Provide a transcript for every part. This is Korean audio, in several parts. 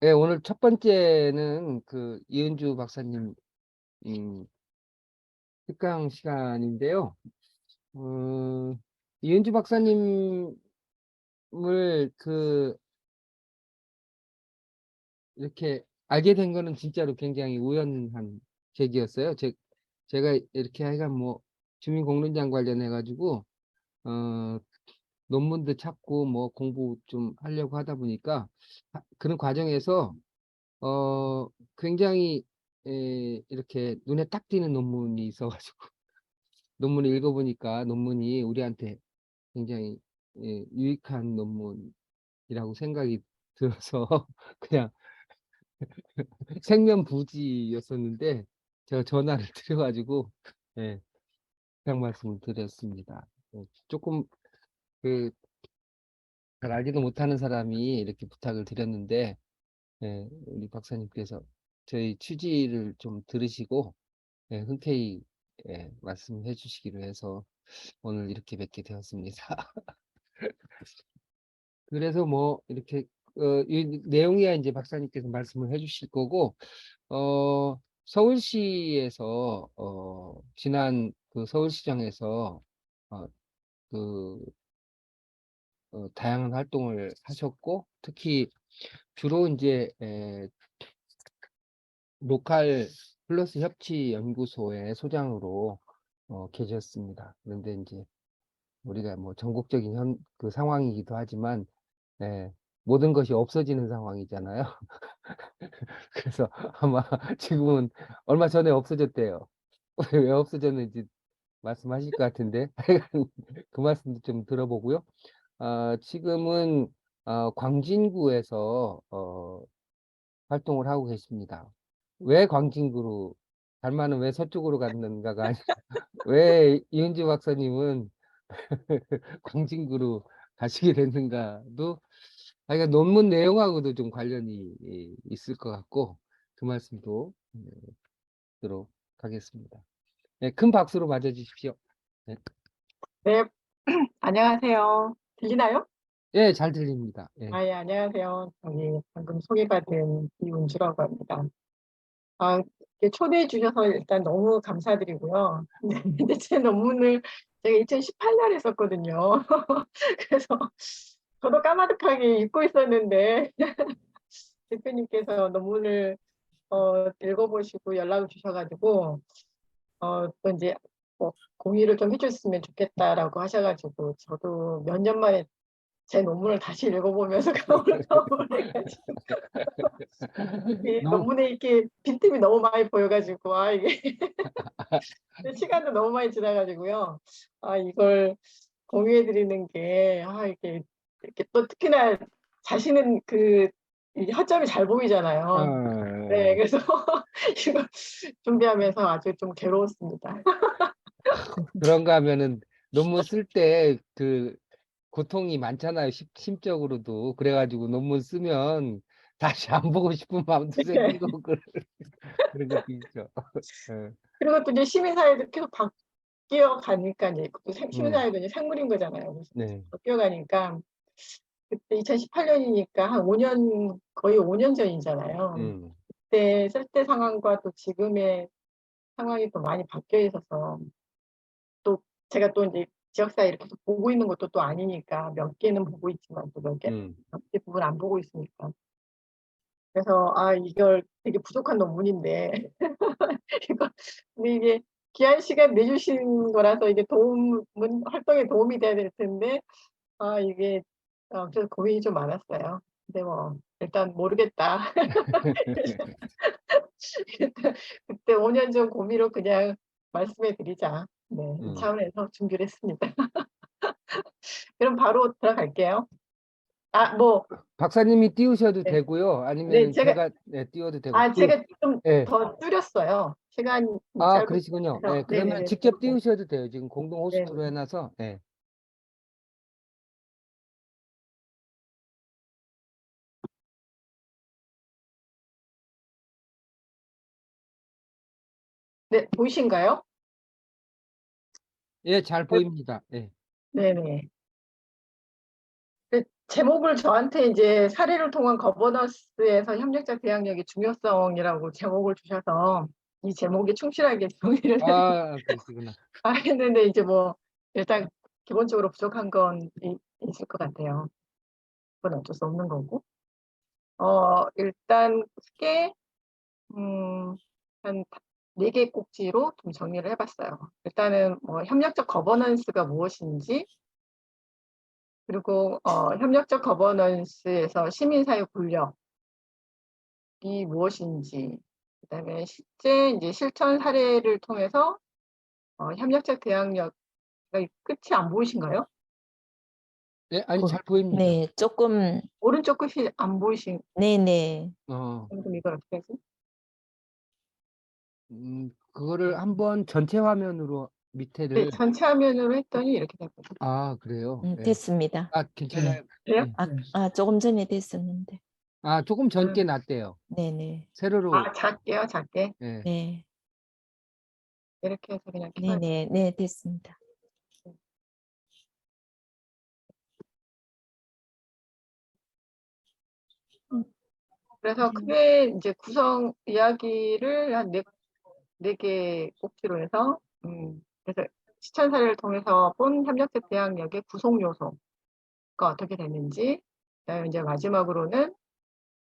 예, 오늘 첫 번째는 그 이은주 박사님 음, 특강 시간인데요. 어, 이은주 박사님을 그 이렇게 알게 된 거는 진짜로 굉장히 우연한 계기였어요. 제가 이렇게 하여간 뭐 주민공론장 관련해 가지고 어, 논문도 찾고 뭐 공부 좀 하려고 하다 보니까 그런 과정에서 굉장히 이렇게 눈에 딱 띄는 논문이 있어가지고 논문을 읽어보니까 논문이 우리한테 굉장히 유익한 논문이라고 생각이 들어서 그냥 생면부지였었는데 제가 전화를 드려가지고 예, 그냥 말씀을 드렸습니다. 조금 그 잘 알지도 못하는 사람이 이렇게 부탁을 드렸는데 우리 박사님께서 저희 취지를 좀 들으시고 흔쾌히 말씀해 주시기로 해서 오늘 이렇게 뵙게 되었습니다. 그래서 뭐 이렇게 이 내용이야 이제 박사님께서 말씀을 해 주실 거고 서울시에서 지난 그 서울시장에서 어, 그 다양한 활동을 하셨고 특히 주로 이제 로컬 플러스 협치 연구소의 소장으로 계셨습니다. 그런데 이제 우리가 뭐 전국적인 그 상황이기도 하지만 예, 모든 것이 없어지는 상황이잖아요. 그래서 아마 지금은 얼마 전에 없어졌대요. 왜 없어졌는지 말씀하실 것 같은데 그 말씀도 좀 들어보고요. 지금은 광진구에서 활동을 하고 계십니다. 왜 광진구로 달마는 왜 서쪽으로 갔는가가 아니라 왜 이은지 박사님은 광진구로 가시게 됐는가도 그러니까 논문 내용하고도 좀 관련이 있을 것 같고 그 말씀도 드리도록 하겠습니다. 네, 큰 박수로 맞아주십시오. 네, 네, 안녕하세요. 들리나요? 예, 잘 들립니다. 예. 예, 안녕하세요. 저기 방금 소개가 된 이은주라고 합니다. 이렇게 초대해 주셔서 일단 너무 감사드리고요. 근데 제 논문을 제가 2018년에 썼거든요. 그래서 저도 까마득하게 잊고 있었는데 대표님께서 논문을 읽어보시고 연락을 주셔가지고 또 이제 공유를 좀 해줬으면 좋겠다라고 하셔가지고 저도 몇 년 만에 제 논문을 다시 읽어보면서 감을 해가지고 이 너무 논문에 이렇게 빈틈이 너무 많이 보여가지고 이게 시간도 너무 많이 지나가지고요. 이걸 공유해드리는 게 이렇게 또 특히나 자신은 이 허점이 잘 보이잖아요. 네, 어, 그래서 이거 준비하면서 아주 좀 괴로웠습니다. 그런가 하면은 논문 쓸 때 그 고통이 많잖아요. 심적으로도. 그래가지고 논문 쓰면 다시 안 보고 싶은 마음도 생기고 그런 것도 있죠. 예. 그리고 또 이제 시민사회도 계속 바뀌어 가니까 이제 음, 시민사회도 이제 생물인 거잖아요. 그래서 네. 바뀌어 가니까 그때 2018년이니까 한 5년, 거의 5년 전이잖아요. 음, 그때 쓸 때 상황과 또 지금의 상황이 또 많이 바뀌어 있어서 또 제가 또 이제 지역사회 이렇게 보고 있는 것도 또 아니니까 몇 개는 보고 있지만 또 음. 몇 개 부분 안 보고 있으니까. 그래서 이걸 되게 부족한 논문인데 이거 근데 이게 귀한 시간 내주신 거라서 이게 활동에 도움이 돼야 될 텐데 이게 그래서 고민이 좀 많았어요. 근데 뭐 일단 모르겠다. 일단 그때 5년 전 고미로 그냥 말씀해 드리자. 네, 이 음. 차원에서 준비를 했습니다. 그럼 바로 들어갈게요. 뭐, 박사님이 띄우셔도 네, 되고요. 네, 아니면은 제가, 제가 띄워도 되고. 제가 좀 예. 더 줄였어요. 시간이 짧으니까. 그러시군요. 그래서, 예, 그러면 네네네. 직접 띄우셔도 돼요. 지금 공동 호스트로 네네. 해놔서. 예. 네, 보이신가요? 예, 잘 보입니다. 예. 네네. 제목을 저한테 이제 사례를 통한 거버넌스에서 협력적 대항력의 중요성이라고 제목을 주셔서 이 제목에 충실하게 동의를 그러시구나. 했는데 이제 뭐 일단 기본적으로 부족한 건 있을 것 같아요. 그건 어쩔 수 없는 거고. 일단 크게 한 4개 꼭지로 좀 정리를 해 봤어요. 일단은 뭐 협력적 거버넌스가 무엇인지, 그리고 협력적 거버넌스에서 시민사회 권력이 무엇인지, 그다음에 실제 이제 실천 사례를 통해서 협력적 대항력 끝이 안 보이신가요? 네, 아니 그 잘 보입니다. 네. 조금 오른쪽 끝이 안 보이신 네네. 그럼 이걸 어떻게 하지? 그거를 한번 전체 화면으로 네, 밑에를 전체 화면으로 했더니 이렇게 됐거든요. 그래요? 네. 됐습니다. 괜찮아요. 돼요? 네. 조금 전에 됐었는데. 조금 젊게 놨대요. 네네. 세로로. 작게요, 작게. 네. 네. 이렇게 해서 그냥 켜요. 네네. 네, 됐습니다. 그래서 크게 이제 구성 이야기를 한 4개 꼭지로 해서 그래서 실천 사례를 통해서 본 협력적 대항력의 구성 요소가 어떻게 되는지, 그다음에 이제 마지막으로는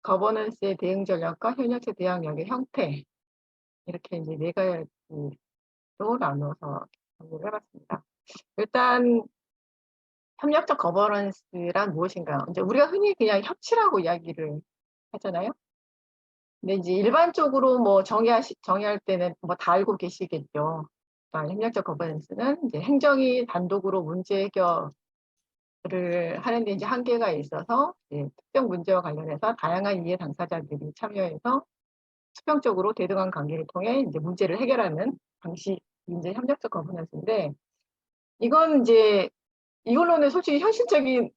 거버넌스의 대응 전략과 협력적 대항력의 형태, 이렇게 이제 4가지로 나눠서 정리를 해봤습니다. 일단 협력적 거버넌스란 무엇인가? 이제 우리가 흔히 그냥 협치라고 이야기를 하잖아요. 근데 이제 일반적으로 뭐 정의할 때는 뭐 다 알고 계시겠죠. 그러니까 협력적 거버넌스는 이제 행정이 단독으로 문제 해결을 하는데 이제 한계가 있어서 특정 문제와 관련해서 다양한 이해 당사자들이 참여해서 수평적으로 대등한 관계를 통해 이제 문제를 해결하는 방식이 이제 협력적 거버넌스인데, 이건 이제 이걸로는 솔직히 현실적인,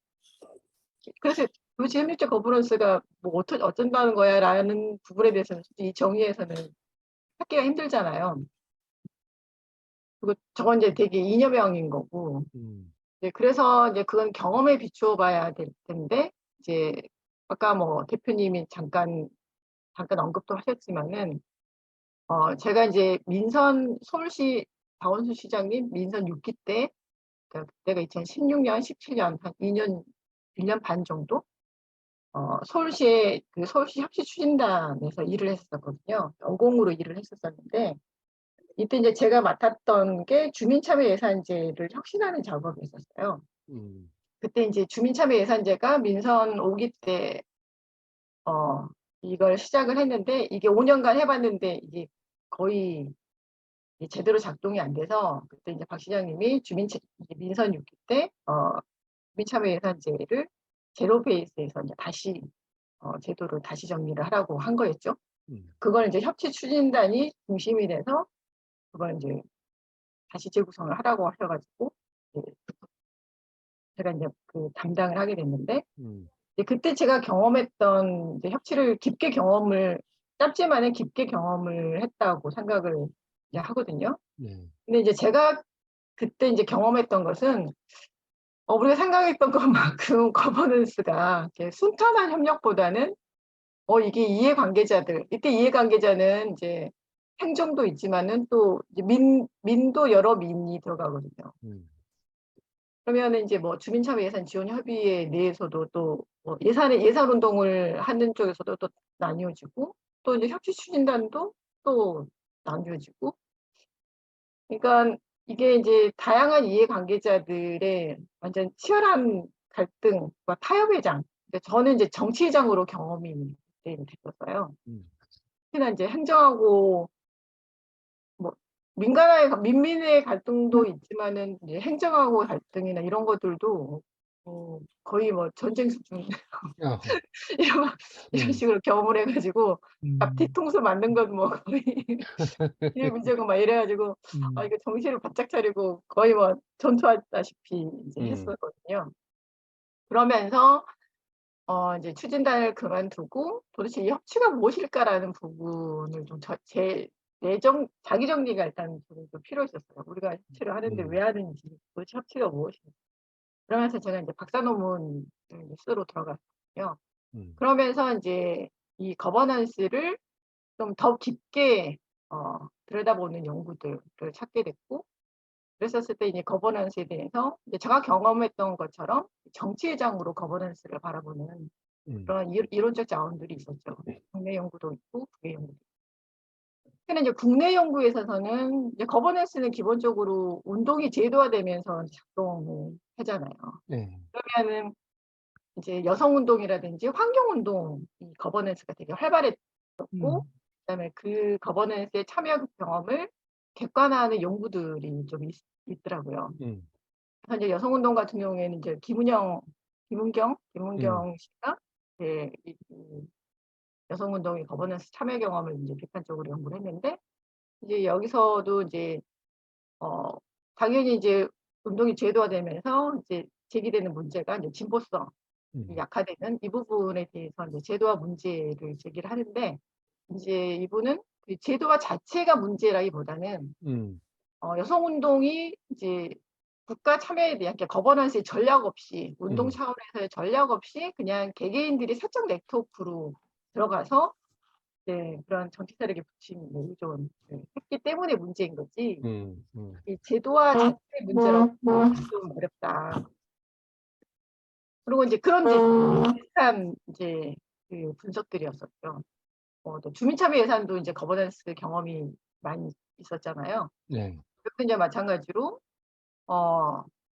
그래서 도대체 협력적 거버넌스가 뭐 어쩐다는 거야라는 부분에 대해서는 솔직히 이 정의에서는 찾기가 힘들잖아요. 그리고 저건 이제 되게 이념형인 거고, 그래서 이제 그건 경험에 비추어 봐야 될 텐데, 이제 아까 뭐 대표님이 잠깐 언급도 하셨지만은, 제가 이제 서울시 박원순 시장님 민선 6기 때, 그러니까 그때가 2016년, 17년, 한 1년 반 정도, 서울시의 서울시 협치추진단에서 일을 했었거든요. 연공으로 일을 했었는데, 이때 이제 제가 맡았던 게 주민참여예산제를 혁신하는 작업이 있었어요. 그때 이제 주민참여예산제가 민선 5기 때 이걸 시작을 했는데, 이게 5년간 해봤는데 이게 거의 제대로 작동이 안 돼서, 그때 이제 박 시장님이 민선 6기 때 주민참여예산제를 제로 베이스에서 이제 다시 제도를 다시 정리를 하라고 한 거였죠. 그걸 이제 협치추진단이 중심이 돼서 그걸 이제 다시 재구성을 하라고 하셔가지고 제가 이제 그 담당을 하게 됐는데, 그때 제가 경험했던 이제 협치를 짧지만은 깊게 경험을 했다고 생각을 이제 하거든요. 근데 이제 제가 그때 이제 경험했던 것은 우리가 생각했던 것만큼 거버넌스가 순탄한 협력보다는 이게 이때 이해관계자는 이제 행정도 있지만은 또 이제 민도 여러 민이 들어가거든요. 그러면은 이제 뭐 주민참여 예산 지원 협의회 내에서도 또 예산 운동을 하는 쪽에서도 또 나뉘어지고, 또 이제 협치 추진단도 또 나뉘어지고, 그러니까 이게 이제 다양한 이해관계자들의 완전 치열한 갈등과 타협의 장. 그러니까 저는 이제 정치장으로 경험이 됐었어요. 특히나 이제 행정하고 뭐 민민의 갈등도 있지만은 이제 행정하고 갈등이나 이런 것들도 거의 뭐 전쟁 수준 이런 식으로 경험을 해가지고 앞 뒤통수 맞는 건 뭐 거의 일 문제고 막 이래가지고 이거 정신을 바짝 차리고 거의 뭐 전투하다시피 이제 했었거든요. 그러면서 이제 추진단을 그만두고 도대체 이 협치가 무엇일까라는 부분을 좀 자기 정리가 일단 좀 필요했었어요. 우리가 협치를 하는데 왜 하는지, 도대체 협치가 무엇인지. 그러면서 제가 이제 박사 논문을 이제 쓰러 들어갔거든요. 음. 그러면서 이제 이 거버넌스를 좀 더 깊게 들여다보는 연구들을 찾게 됐고, 그랬었을 때 이제 거버넌스에 대해서 이제 제가 경험했던 것처럼 정치회장으로 거버넌스를 바라보는 그런 이론적 자원들이 있었죠. 국내 연구도 있고 국외 연구도 있고. 근데 이제 국내 연구에 있어서는 이제 거버넌스는 기본적으로 운동이 제도화되면서 작동을 하잖아요. 네. 그러면은 이제 여성 운동이라든지 환경 운동 이 거버넌스가 되게 활발했고, 그다음에 그 거버넌스의 참여 경험을 객관화하는 연구들이 좀 있더라고요. 그래서 이제 여성 운동 같은 경우에는 이제 김은경 씨가 이 여성 운동의 거버넌스 참여 경험을 이제 객관적으로 연구를 했는데, 이제 여기서도 이제 당연히 이제 운동이 제도화되면서 이제 제기되는 문제가 이제 진보성이 약화되는 이 부분에 대해서 이제 제도화 문제를 제기를 하는데, 이제 이분은 그 제도화 자체가 문제라기보다는 여성 운동이 이제 국가 참여에 대한 거버넌스의 전략 없이, 운동 차원에서의 전략 없이 그냥 개개인들이 사적 네트워크로 들어가서 그런 정치 세력에 붙임에 의존을 했기 때문에 문제인 거지, 이 제도화 자체의 문제라고 보기는 좀 어렵다. 그리고 이제 그런 이제 비슷한 이제 그 분석들이었었죠. 또 주민참여 예산도 이제 거버넌스 경험이 많이 있었잖아요. 네. 그것도 이제 마찬가지로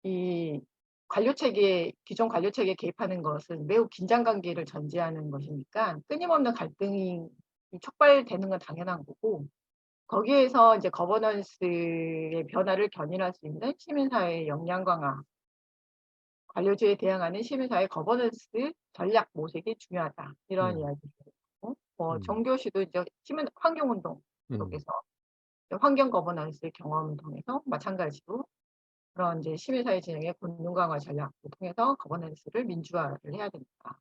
이 기존 관료 체계에 개입하는 것은 매우 긴장 관계를 전제하는 것이니까 끊임없는 갈등이 촉발되는 건 당연한 거고, 거기에서 이제 거버넌스의 변화를 견인할 수 있는 시민사회의 역량 강화, 관료제에 대항하는 시민사회 거버넌스 전략 모색이 중요하다, 이런 이야기를 했고, 정교시도 이제 환경운동 속에서 환경 거버넌스의 경험을 통해서 마찬가지로 그런 이제 시민사회 진영의 곤dung 강화 전략을 통해서 거버넌스를 민주화를 해야 된다.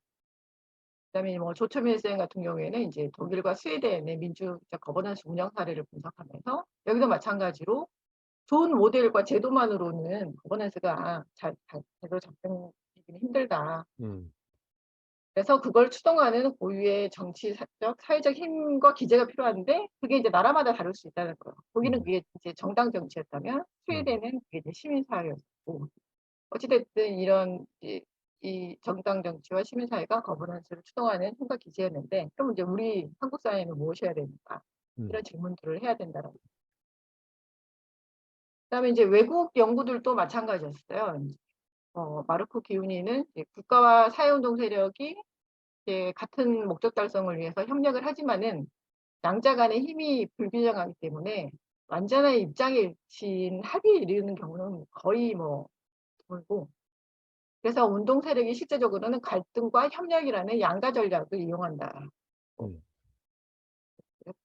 그다음에 뭐 조처밀 쌤 같은 경우에는 이제 독일과 스웨덴의 민주적 거버넌스 운영 사례를 분석하면서 여기도 마찬가지로 좋은 모델과 제도만으로는 거버넌스가 제대로 작동되기는 힘들다. 그래서 그걸 추동하는 고유의 정치적, 사회적 힘과 기제가 필요한데, 그게 이제 나라마다 다를 수 있다는 거예요. 독일은 그게 이제 정당 정치였다면 스웨덴은 그게 이제 시민사회였고, 어찌됐든 이런 이 정당 정치와 시민사회가 거버넌스를 추동하는 힘과 기제였는데, 그럼 이제 우리 한국 사회는 무엇이어야 되는가, 이런 질문들을 해야 된다라고. 그다음에 이제 외국 연구들도 마찬가지였어요. 마르코 기훈이는 국가와 사회운동 세력이 같은 목적 달성을 위해서 협력을 하지만은 양자 간의 힘이 불균형하기 때문에 완전한 입장의 일치인 합의에 이르는 경우는 거의 뭐 드물고, 그래서 운동 세력이 실제적으로는 갈등과 협력이라는 양가 전략을 이용한다.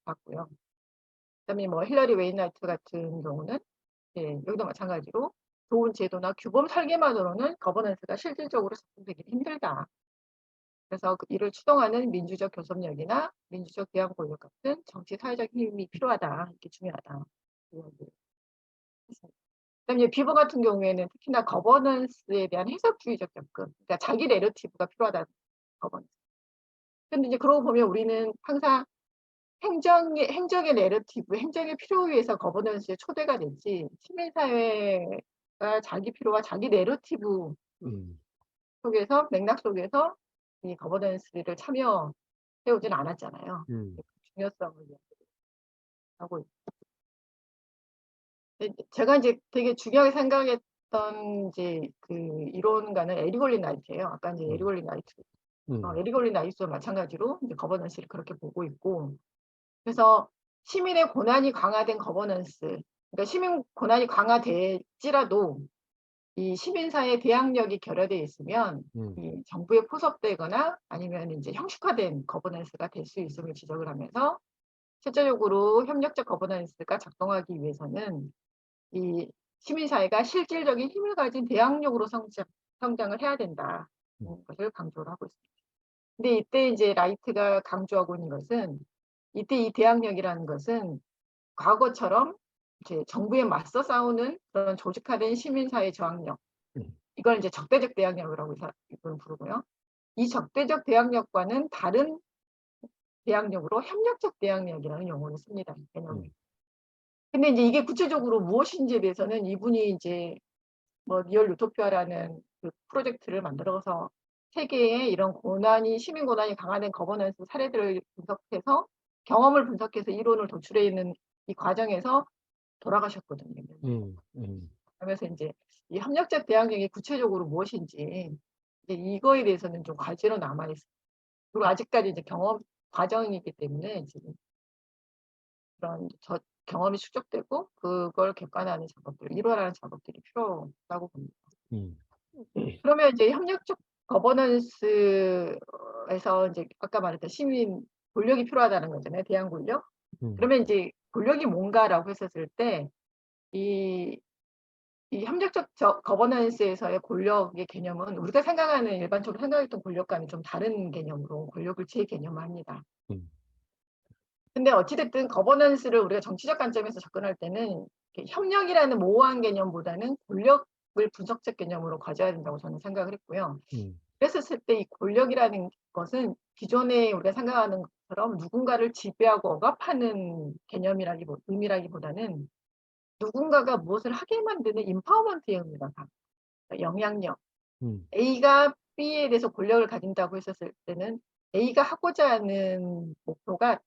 봤고요. 그다음에 뭐 힐러리 웨인라이트 같은 경우는 여기도 마찬가지로 좋은 제도나 규범 설계만으로는 거버넌스가 실질적으로 작동되기 힘들다. 그래서 이를 추동하는 민주적 교섭력이나 민주적 대항 권력 같은 정치 사회적 힘이 필요하다. 이게 중요하다. 그다음에 비버 같은 경우에는 특히나 거버넌스에 대한 해석주의적 접근, 그러니까 자기 내러티브가 필요하다. 거버넌스. 근데 이제 그러고 보면 우리는 항상 행정의 내러티브, 행정의 필요에 의해서 거버넌스에 초대가 되지, 시민사회가 자기 필요와 자기 내러티브 속에서, 맥락 속에서 이 거버넌스를 참여해오진 않았잖아요. 그 중요성을 하고 있고. 제가 이제 되게 중요하게 생각했던 이제 그 이론가는 에리골린 나이트예요. 아까 이제 에리골린 나이트. 에리골린 나이트도 마찬가지로 이제 거버넌스를 그렇게 보고 있고, 그래서 시민의 권한이 강화된 거버넌스, 그러니까 시민 권한이 강화될지라도 이 시민사회 대항력이 결여되어 있으면 이 정부에 포섭되거나 아니면 이제 형식화된 거버넌스가 될 수 있음을 지적을 하면서, 실제적으로 협력적 거버넌스가 작동하기 위해서는 이 시민사회가 실질적인 힘을 가진 대항력으로 성장을 해야 된다. 것을 강조를 하고 있습니다. 근데 이때 이제 라이트가 강조하고 있는 것은, 이때 이 대항력이라는 것은 과거처럼 이제 정부에 맞서 싸우는 그런 조직화된 시민사회 저항력, 이걸 이제 적대적 대항력이라고 이걸 부르고요. 이 적대적 대항력과는 다른 대항력으로 협력적 대항력이라는 용어를 씁니다. 개념을. 근데 이제 이게 구체적으로 무엇인지에 대해서는 이분이 이제 뭐 리얼 유토피아라는 그 프로젝트를 만들어서 세계에 이런 고난이 시민 고난이 강화된 거버넌스 사례들을 분석해서 경험을 분석해서 이론을 도출해 있는 이 과정에서 돌아가셨거든요. 그러면서 이제 이 협력적 대항력이 구체적으로 무엇인지 이제 이거에 대해서는 좀 과제로 남아 있어요. 그리고 아직까지 이제 경험 과정이기 때문에 지금 그런 경험이 축적되고 그걸 객관화하는 작업들, 일원하는 작업들이 필요하다고 봅니다. 그러면 이제 협력적 거버넌스에서 이제 아까 말했던 시민 권력이 필요하다는 거잖아요. 대항 권력. 그러면 이제 권력이 뭔가라고 했었을 때 이 협력적 거버넌스에서의 권력의 개념은 우리가 생각하는 일반적으로 생각했던 권력과는 좀 다른 개념으로 권력을 재개념합니다. 근데 어찌됐든 거버넌스를 우리가 정치적 관점에서 접근할 때는 협력이라는 모호한 개념보다는 권력을 분석적 개념으로 가져야 된다고 저는 생각을 했고요. 그랬을 때 이 권력이라는 것은 기존에 우리가 생각하는 것처럼 누군가를 지배하고 억압하는 의미라기보다는 누군가가 무엇을 하게 만드는 임파워먼트의 의미가 강합니다. 영향력. A가 B에 대해서 권력을 가진다고 했었을 때는 A가 하고자 하는 목표가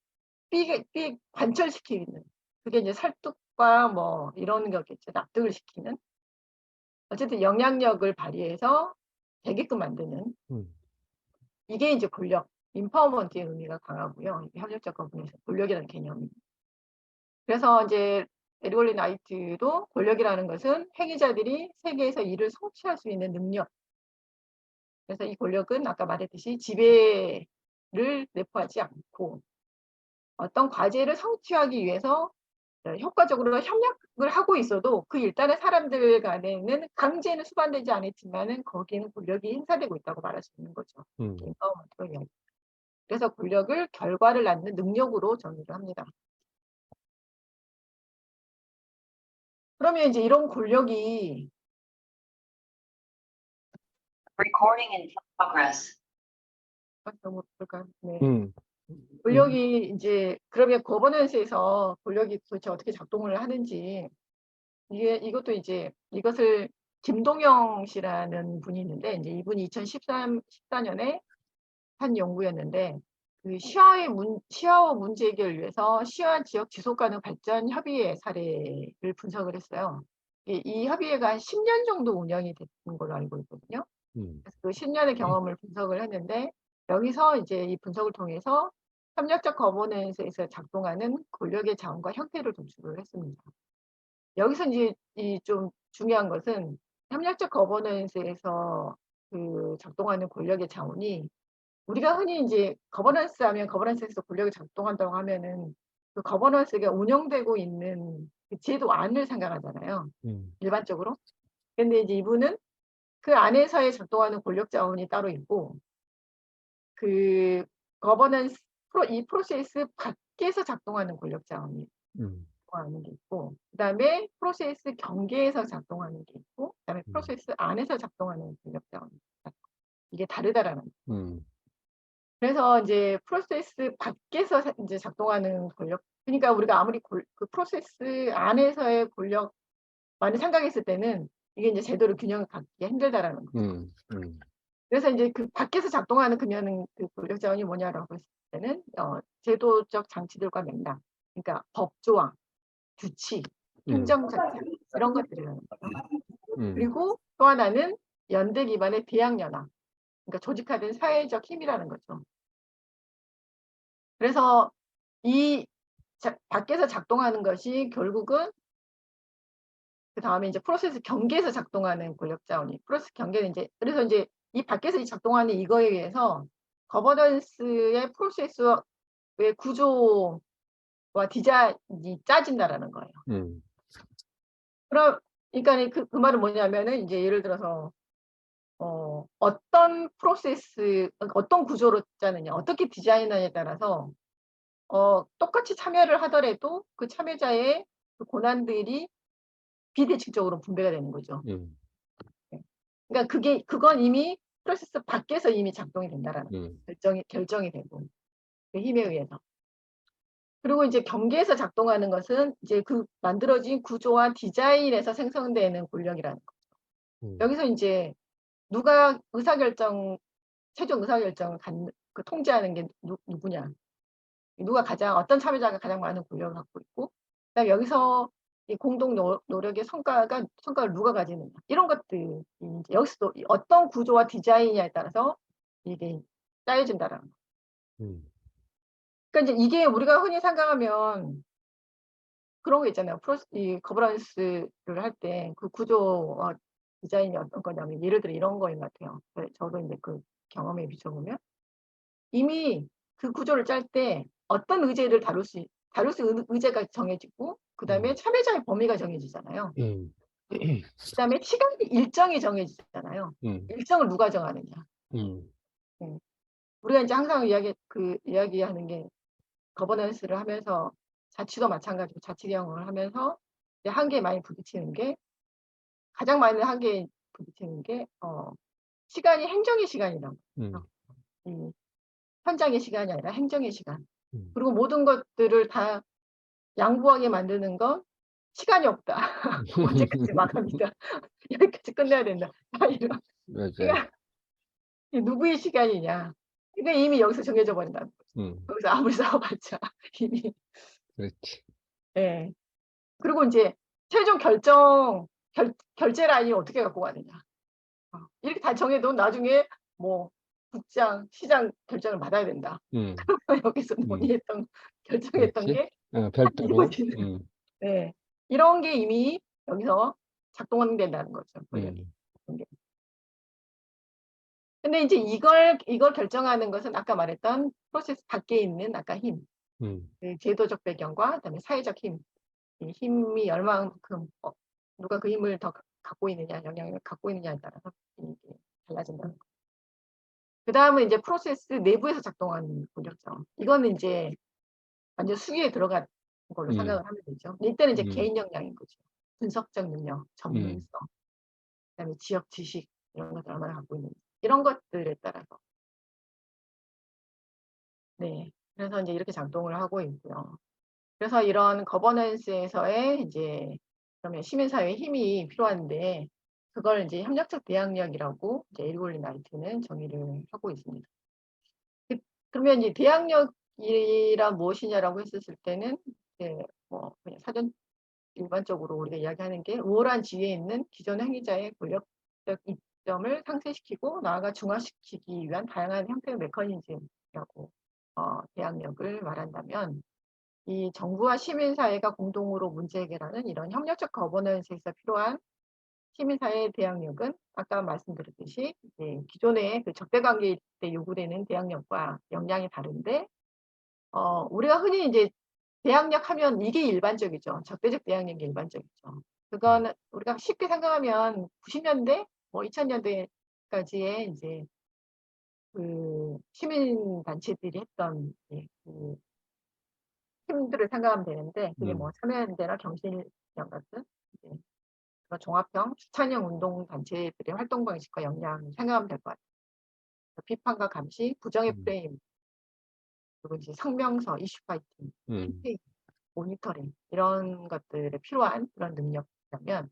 B에 관철시키는, 그게 이제 설득과 뭐 이런 거겠죠. 납득을 시키는. 어쨌든 영향력을 발휘해서 되게끔 만드는. 이게 이제 권력, 임파워먼트의 의미가 강하고요. 협력적 거부에서 권력이라는 개념이. 그래서 이제 에리골리 나이트도 권력이라는 것은 행위자들이 세계에서 일을 성취할 수 있는 능력. 그래서 이 권력은 아까 말했듯이 지배를 내포하지 않고 어떤 과제를 성취하기 위해서 효과적으로 협력을 하고 있어도 그 일단의 사람들 간에는 강제는 수반되지 않았지만은 거기에는 권력이 행사되고 있다고 말할 수 있는 거죠. 그래서 권력을 결과를 낳는 능력으로 정의를 합니다. 그러면 이제 이런 권력이 Recording in progress. 너무 볼까? 네. 권력이 이제 그러면 거버넌스에서 권력이 도대체 어떻게 작동을 하는지 이것도 이제 이것을 김동영 씨라는 분이 있는데 이제 이분이 2014년에 한 연구였는데 그 시아오 문제 해결을 위해서 시아 지역 지속 가능 발전 협의회 사례를 분석을 했어요. 이 협의회가 한 10년 정도 운영이 됐던 걸로 알고 있거든요. 그래서 그 10년의 경험을 분석을 했는데 여기서 이제 이 분석을 통해서 협력적 거버넌스에서 작동하는 권력의 자원과 형태를 도출을 했습니다. 여기서 이제 이 좀 중요한 것은 협력적 거버넌스에서 그 작동하는 권력의 자원이 우리가 흔히 이제 거버넌스 하면 거버넌스에서 권력이 작동한다고 하면은 그 거버넌스가 운영되고 있는 그 제도 안을 생각하잖아요. 일반적으로. 근데 이제 이분은 그 안에서의 작동하는 권력 자원이 따로 있고 그 거버넌스 이 프로세스 밖에서 작동하는 권력 자원이 작동하는 게 있고 그다음에 프로세스 경계에서 작동하는 게 있고 그다음에 프로세스 안에서 작동하는 권력 자원이 있다. 이게 다르다라는 거예요. 그래서 이제 프로세스 밖에서 이제 작동하는 권력, 그러니까 우리가 아무리 그 프로세스 안에서의 권력만을 생각했을 때는 이게 이제 제대로 균형을 갖기 힘들다라는 거죠. 그래서 이제 그 밖에서 작동하는 그러면은 그 권력 자원이 뭐냐라고 했을 때는 제도적 장치들과 맥락, 그러니까 법조항, 규칙, 행정작전 이런 것들이라는 거죠. 그리고 또 하나는 연대 기반의 대항연합, 그러니까 조직화된 사회적 힘이라는 거죠. 그래서 이 밖에서 작동하는 것이 결국은 그 다음에 이제 프로세스 경계에서 작동하는 권력 자원이 프로세스 경계는 이제 그래서 이제 이 밖에서 작동하는 이거에 의해서 거버넌스의 프로세스의 구조와 디자인이 짜진다라는 거예요. 그러니까 그 말은 뭐냐면은 이제 예를 들어서 어떤 프로세스 어떤 구조로 짜느냐 어떻게 디자인하냐에 따라서 똑같이 참여를 하더라도 그 참여자의 그 고난들이 비대칭적으로 분배가 되는 거죠. 네. 그러니까 그건 이미 프로세스 밖에서 이미 작동이 된다라는 음. 결정이 되고 그 힘에 의해서. 그리고 이제 경계에서 작동하는 것은 이제 그 만들어진 구조와 디자인에서 생성되는 권력이라는 거. 음. 여기서 이제 누가 최종 의사결정을 그 통제하는 게 누구냐. 누가 어떤 참여자가 가장 많은 권력을 갖고 있고, 그다음에 여기서 이 공동 노력의 성과를 누가 가지느냐. 이런 것들이 이제 여기서도 어떤 구조와 디자인이냐에 따라서 이게 짜여진다라는 거. 음. 그러니까 이제 이게 우리가 흔히 생각하면 그런 거 있잖아요. 이 거버넌스를 할 때 그 구조와 디자인이 어떤 거냐면 예를 들어 이런 거인 것 같아요. 저도 이제 그 경험에 비춰보면 이미 그 구조를 짤 때 어떤 의제를 다룰 수 의제가 정해지고 그다음에 참여자의 범위가 정해지잖아요. 음. 그다음에 시간 일정이 정해지잖아요. 일정을 누가 정하느냐. 음. 네. 우리가 이제 항상 이야기하는 게 거버넌스를 하면서 자치도 마찬가지고 자치 경영을 하면서 이제 한계에 많이 부딪히는 게 가장 많은 한계에 부딪히는 게 시간이 행정의 시간이라고. 이 현장의 시간이 아니라 행정의 시간. 그리고 모든 것들을 다 양보하게 만드는 건 시간이 없다. 언제까지 마감이다. 여기까지 끝내야 된다. 이런. 맞아요. 그러니까 누구의 시간이냐. 그러니까 이미 여기서 정해져 버린다. 여기서 아무리 싸워봤자 이미. 그렇지. 예. 그리고 이제 최종 결제 라인이 어떻게 갖고 가느냐. 이렇게 다 정해도 나중에 뭐 국장, 시장 결정을 받아야 된다. 그러면 여기서 결정했던 그렇지. 게 별도로. 이루어지는. 네. 이런 게 이미 여기서 작동된다는 거죠. 근데 이제 이걸 결정하는 것은 아까 말했던 프로세스 밖에 있는 아까 힘, 그 제도적 배경과 그다음에 사회적 힘, 이 힘이 얼마만큼 누가 그 힘을 더 갖고 있느냐, 영향을 갖고 있느냐에 따라서 이게 달라진다는 거. 그 다음은 이제 프로세스 내부에서 작동하는 권력점. 이거는 이제 완전 수기에 들어간 걸로 생각을 하면 되죠. 이때는 이제 개인 역량인 거죠. 분석적 능력, 전문성, 그다음에 지역 지식 이런 것들 얼마나 갖고 있는지 이런 것들에 따라서. 네. 그래서 이제 이렇게 작동을 하고 있고요. 그래서 이런 거버넌스에서의 이제 그러면 시민사회의 힘이 필요한데 그걸 이제 협력적 대항력이라고 이제 에리골리 나이트는 정의를 하고 있습니다. 그러면 이제 대항력이란 무엇이냐라고 했었을 때는 이제 뭐 그냥 사전 일반적으로 우리가 이야기하는 게 우월한 지위에 있는 기존 행위자의 권력적 이점을 상쇄시키고 나아가 중화시키기 위한 다양한 형태의 메커니즘이라고 대항력을 말한다면 이 정부와 시민사회가 공동으로 문제 해결하는 이런 협력적 거버넌스에서 필요한 시민사회의 대항력은 아까 말씀드렸듯이 이제 기존의 그 적대관계 때 요구되는 대항력과 역량이 다른데 우리가 흔히 이제 대항력 하면 이게 일반적이죠. 적대적 대항력이 일반적이죠. 그건 우리가 쉽게 생각하면 90년대, 뭐 2000년대까지의 이제 그 시민단체들이 했던 그 힘들을 생각하면 되는데 그게 뭐 참여연대나 경실련 같은 이제 종합형 추천형 운동 단체들의 활동 방식과 역량 생각하면 될 것 같아요. 비판과 감시, 부정의 프레임, 그리고 이제 성명서, 이슈 파이팅, 캠페인, 모니터링 이런 것들에 필요한 그런 능력이라면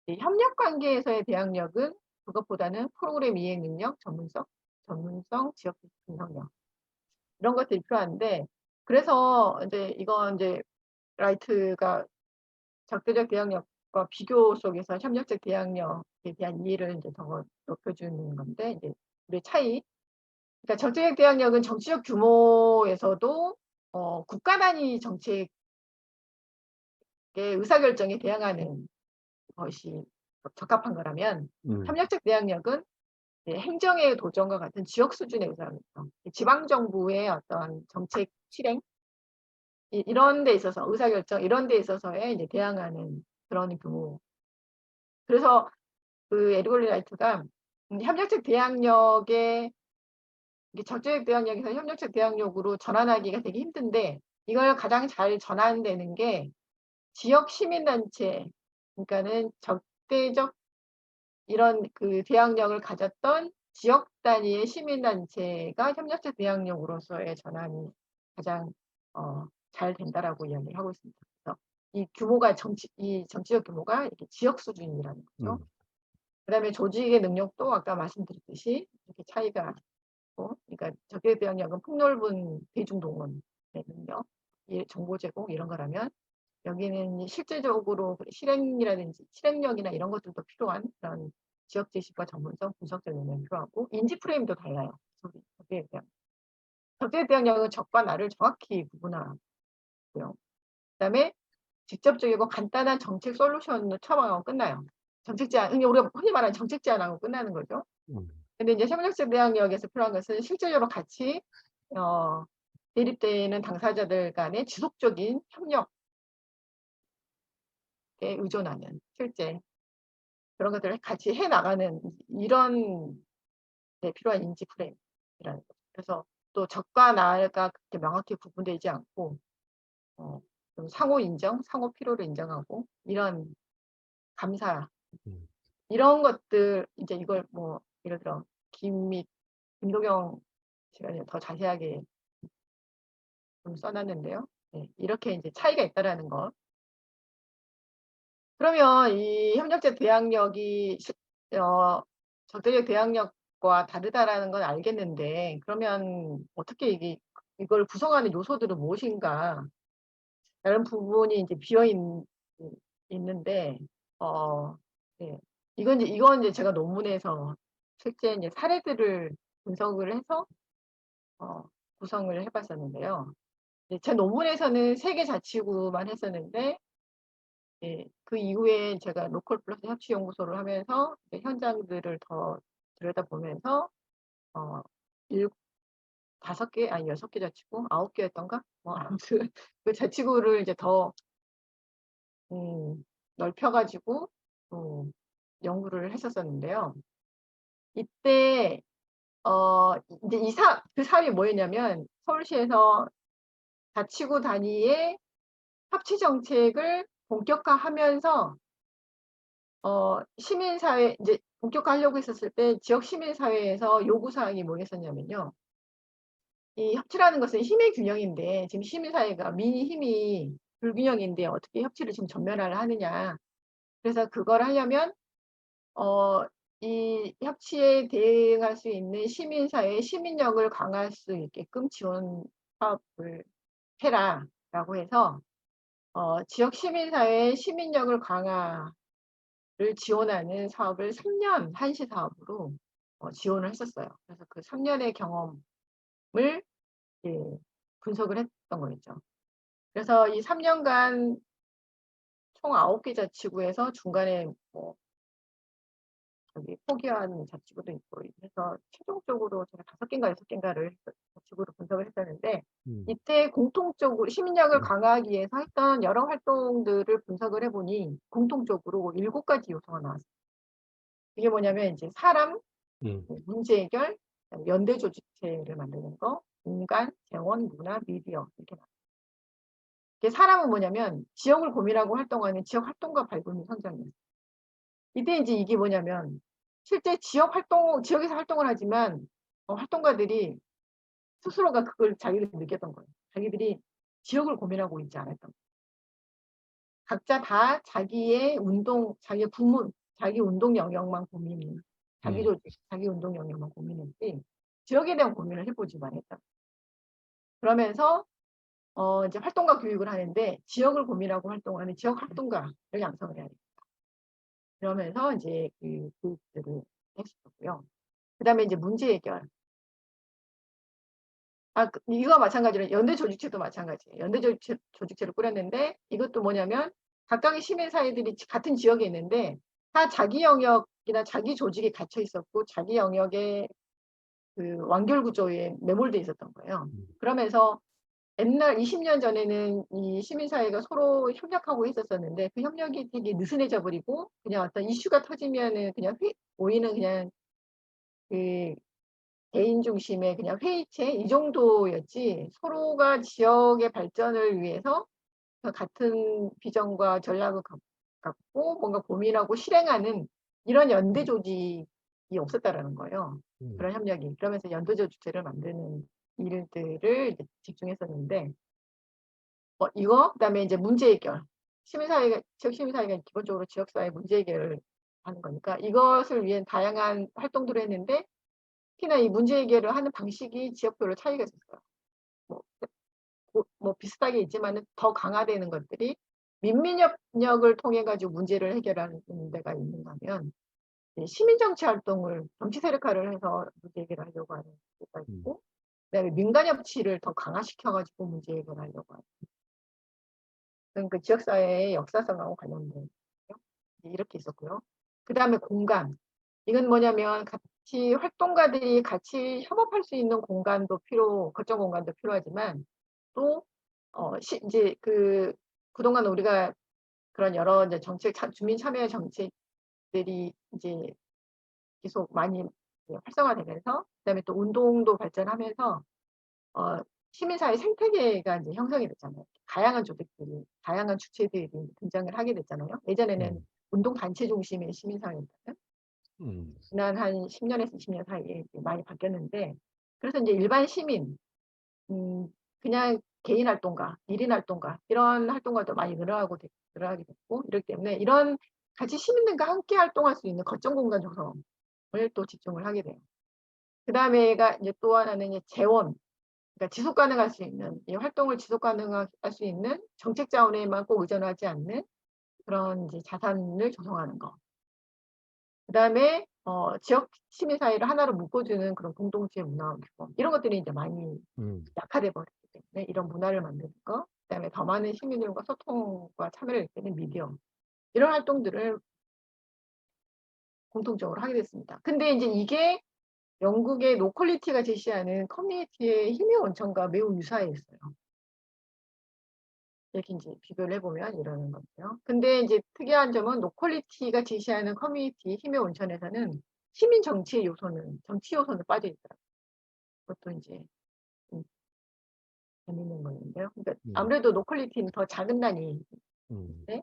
이 협력 관계에서의 대항력은 그것보다는 프로그램 이행 능력, 전문성, 지역 분석력 이런 것들이 필요한데 그래서 이건 라이트가 적대적 대항력과 비교 속에서 협력적 대항력에 대한 이해를 이제 더 높여주는 건데 이제 우리 차이. 그러니까 적대적 대항력은 정치적 규모에서도 국가 단위 정책의 의사결정에 대항하는 것이 적합한 거라면 협력적 대항력은 행정의 도전과 같은 지역 수준의 의사결정, 지방 정부의 어떤 정책 실행 이런 데 있어서 의사결정 이런 데 있어서의 이제 대항하는 그런 규모. 그래서 그 에리골리 라이트가 협력적 대항력의 적대적 대항력에서 협력적 대항력으로 전환하기가 되게 힘든데 이걸 가장 잘 전환되는 게 지역 시민단체, 그러니까는 적대적 이런 그 대항력을 가졌던 지역 단위의 시민단체가 협력자 대항력으로서의 전환이 가장 잘 된다라고 이야기를 하고 있습니다. 그래서 이 규모가 이 정치적 규모가 이렇게 지역 수준이라는 거죠. 그다음에 조직의 능력도 아까 말씀드렸듯이 이렇게 차이가 있고, 그러니까 적대 대항력은 폭넓은 대중동원의 능력, 정보 제공 이런 거라면 여기는 실제적으로 실행이라든지 실행력이나 이런 것들도 필요한 그런 지역 지식과 전문성, 분석적 능력이 필요하고 인지 프레임도 달라요. 적대 대항력은 적과 나를 정확히 구분하고요. 그다음에 직접적이고 간단한 정책 솔루션을 처방하고 끝나요. 정책 제안, 우리가 흔히 말하는 정책 제안하고 끝나는 거죠. 근데 이제 협력적 대항력에서 필요한 것은 실질적으로 같이 대립되는 당사자들 간의 지속적인 협력에 의존하는 실제 그런 것들을 같이 해 나가는 이런 데 필요한 인지 프레임이라는 거죠. 그래서 또 적과 나가 그렇게 명확히 구분되지 않고 좀 상호 인정, 상호 필요를 인정하고 이런 감사 이런 것들 이제 이걸 뭐 예를 들어 김도경 시간에 더 자세하게 좀 써놨는데요. 네, 이렇게 이제 차이가 있다라는 거. 그러면 이 협력자 대항력이 적대적 대항력과 다르다라는 건 알겠는데 그러면 어떻게 이걸 구성하는 요소들은 무엇인가? 다른 부분이 이제 있는데 네. 이건 이제 제가 논문에서 실제 이제 사례들을 분석을 해서 구성을 해봤었는데요. 제 논문에서는 세계 자치구만 했었는데 그 이후에 제가 로컬 플러스 협치 연구소를 하면서 현장들을 더 들여다보면서 5개 아니 6개 자치구 9개였던가 뭐 아무튼 그 자치구를 이제 더 넓혀가지고 연구를 했었었는데요. 이때 이제 그 사업이 뭐였냐면 서울시에서 자치구 단위의 협치 정책을 본격화하면서 시민사회 이제 본격화하려고 했었을 때 지역 시민사회에서 요구사항이 뭐였었냐면요. 이 협치라는 것은 힘의 균형인데 지금 시민사회가 민의 힘이 불균형인데 어떻게 협치를 지금 전면화를 하느냐. 그래서 그걸 하려면 이 협치에 대응할 수 있는 시민사회의 시민력을 강화할 수 있게끔 지원 사업을 해라라고 해서 지역 시민사회의 시민력을 강화를 지원하는 사업을 3년 한시 사업으로 지원을 했었어요. 그래서 그 3년의 경험을 분석을 했던 거겠죠. 그래서 이 3년간 총 9개 자치구에서 중간에 뭐 포기한 자치구도 있고 해서 최종적으로 제가 5개인가 6개인가를 자치구로 분석을 했었는데 이때 공통적으로 시민력을 강화하기 위해서 했던 여러 활동들을 분석을 해보니 공통적으로 7가지 요소가 나왔어요. 이게 뭐냐면 이제 사람, 문제 해결, 연대 조직체를 만드는 거, 공간, 재원, 문화, 미디어 이렇게 나왔어요. 사람은 뭐냐면 지역을 고민하고 활동하는 지역 활동가 발굴 선정이에요. 이때 이제 이게 뭐냐면 실제 지역에서 활동을 하지만 활동가들이 스스로가 그걸 자기들이 느꼈던 거예요. 자기들이 지역을 고민하고 있지 않았던 거예요. 각자 다 자기의 자기의 부문, 자기 운동 영역만 고민이, 자기 조직, 자기 운동 영역만 고민했지 지역에 대한 고민을 해보지만 했다. 그러면서 이제 활동가 교육을 하는데 지역을 고민하고 활동하는 지역 활동가를 양성을 해야 됩니다. 그러면서 이제 그 교육들을 했었고요. 그다음에 이제 문제 해결. 이거 마찬가지로 연대 조직체도 마찬가지예요. 연대 조직체를 꾸렸는데 이것도 뭐냐면 각각의 시민사회들이 같은 지역에 있는데 다 자기 영역이나 자기 조직에 갇혀 있었고 자기 영역의 그 완결 구조에 매몰돼 있었던 거예요. 그러면서 옛날 20년 전에는 이 시민사회가 서로 협력하고 있었었는데 그 협력이 되게 느슨해져 버리고 그냥 어떤 이슈가 터지면은 그냥 모이는 그냥 그 개인 중심의 그냥 회의체 이 정도였지 서로가 지역의 발전을 위해서 같은 비전과 전략을 갖고 뭔가 고민하고 실행하는 이런 연대 조직이 없었다라는 거예요. 음. 그런 협력이. 그러면서 연도제 주체를 만드는 일들을 이제 집중했었는데, 이거, 그다음에 이제 문제 해결. 시민사회가, 지역 시민사회가 기본적으로 지역사회 문제 해결을 하는 거니까 이것을 위한 다양한 활동들을 했는데, 특히나 이 문제 해결을 하는 방식이 지역별로 차이가 있었어요. 뭐 비슷하게 있지만은 더 강화되는 것들이 민민협력을 통해 가지고 문제를 해결하는 데가 있는가 하면, 시민정치 활동을 정치 세력화를 해서 문제 해결을 하려고 하는 데가 있고, 그다음에 민간협치를 더 강화시켜가지고 문제 해결하려고 하는, 그 지역사회의 역사성하고 관련된 거요. 이렇게 있었고요. 그다음에 공간. 이건 뭐냐면 같이 활동가들이 같이 협업할 수 있는 공간도 거점 공간도 필요하지만, 또 이제 그동안 우리가 그런 여러 이제 주민 참여 정책들이 이제 계속 많이 이제 활성화되면서, 그다음에 또 운동도 발전하면서 시민사회 생태계가 이제 형성이 됐잖아요. 다양한 조직들이, 다양한 주체들이 등장을 하게 됐잖아요. 예전에는 운동단체 중심의 시민사회였다면 지난 한 10년에서 20년 사이에 이제 많이 바뀌었는데, 그래서 이제 일반 시민, 그냥 개인 활동가, 1인 활동가 이런 활동가도 많이 늘어나게 됐고, 이렇기 때문에 이런 같이 시민들과 함께 활동할 수 있는 거점 공간 조성을 또 집중을 하게 돼요. 그다음에가 이제 또 하나는 이제 재원, 그러니까 지속 가능할 수 있는, 이 활동을 지속 가능할 수 있는 정책 자원에만 꼭 의존하지 않는 그런 이제 자산을 조성하는 거. 그다음에 지역 시민 사회를 하나로 묶어주는 그런 공동체 문화 규범, 이런 것들이 이제 많이 약화돼 버렸기 때문에 이런 문화를 만드는 거, 그다음에 더 많은 시민들과 소통과 참여를 이끄는 미디어, 이런 활동들을 공통적으로 하게 됐습니다. 근데 이제 이게 영국의 노퀄리티가 제시하는 커뮤니티의 힘의 원천과 매우 유사했어요. 이렇게 이제 비교를 해보면 이러는 거고요. 근데 이제 특이한 점은 노퀄리티가 제시하는 커뮤니티 힘의 온천에서는 시민 정치 요소는 빠져 있더라고요. 그것도 이제 좀 재밌는 거였는데요. 그러니까 아무래도 노퀄리티는 더 작은 단위. 네.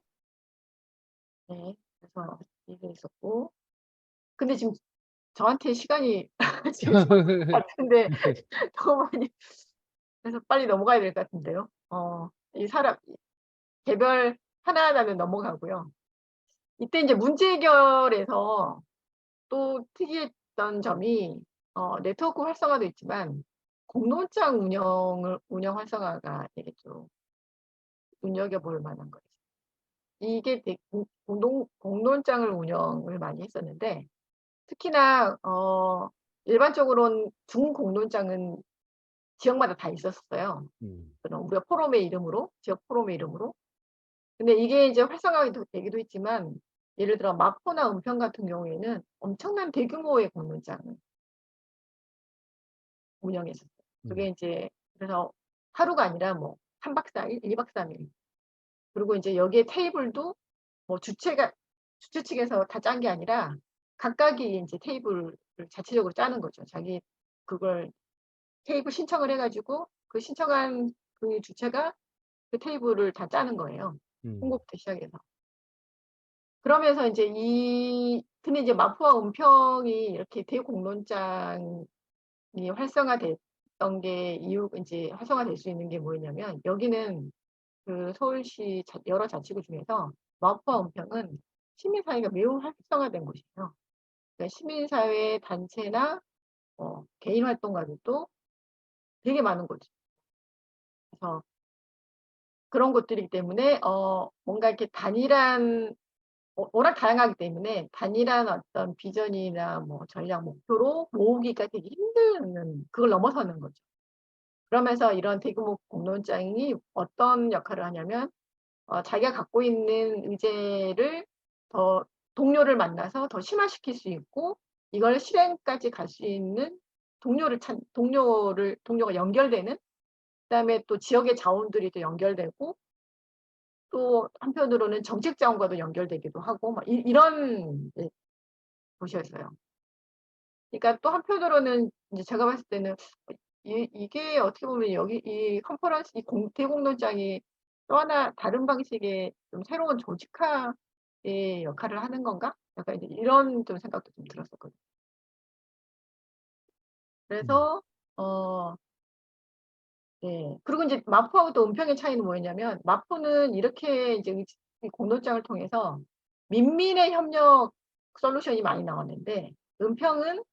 그래서 이게 있었고. 근데 지금 저한테 시간이 지금 같은데 너무 많이, 그래서 빨리 넘어가야 될 것 같은데요. 이 사람 개별 하나하나는 넘어가고요. 이때 이제 문제 해결에서 또 특이했던 점이 네트워크 활성화도 있지만 공론장 운영 활성화가 되게 좀 눈여겨볼 만한 거예요. 이게 공론장을 운영을 많이 했었는데, 특히나 일반적으로는 중공론장은 지역마다 다 있었어요. 그런 우리가 포럼의 이름으로, 지역 포럼의 이름으로. 근데 이게 이제 활성화가 되기도 했지만, 예를 들어 마포나 은평 같은 경우에는 엄청난 대규모의 공론장을 운영했었어요. 그게 이제 그래서 하루가 아니라 뭐 3박 4일, 2박 3일. 그리고 이제 여기에 테이블도 뭐 주체 측에서 다 짠 게 아니라 각각이 이제 테이블을 자체적으로 짜는 거죠. 자기 그걸 테이블 신청을 해가지고 그 신청한 그 주체가 그 테이블을 다 짜는 거예요. 홍보부터 시작해서. 그러면서 이제 근데 이제 마포와 은평이 이렇게 대공론장이 활성화됐던 게 이제 활성화될 수 있는 게 뭐였냐면, 여기는 그 서울시 여러 자치구 중에서 마포와 은평은 시민사회가 매우 활성화된 곳이에요. 그러니까 시민사회 단체나 개인 활동가들도 되게 많은 곳이에요. 그래서 그런 곳들이기 때문에 뭔가 이렇게 단일한, 워낙 다양하기 때문에 단일한 어떤 비전이나 뭐 전략 목표로 모으기가 되게 힘든, 그걸 넘어서는 거죠. 그러면서 이런 대규모 공론장이 어떤 역할을 하냐면, 자기가 갖고 있는 의제를 더 동료를 만나서 더 심화시킬 수 있고, 이걸 실행까지 갈 수 있는 동료가 연결되는, 그다음에 또 지역의 자원들이 또 연결되고, 또 한편으로는 정책 자원과도 연결되기도 하고, 막 이런 곳이었어요. 그러니까 또 한편으로는 이제 제가 봤을 때는 이게 어떻게 보면 여기 이 컨퍼런스, 대공론장이 또 하나 다른 방식의 좀 새로운 조직화의 역할을 하는 건가? 약간 이제 이런 좀 생각도 좀 들었었거든요. 그래서 네. 그리고 이제 마포하고 또 은평의 차이는 뭐였냐면 마포는 이렇게 이제 이 공론장을 통해서 민민의 협력 솔루션이 많이 나왔는데 은평은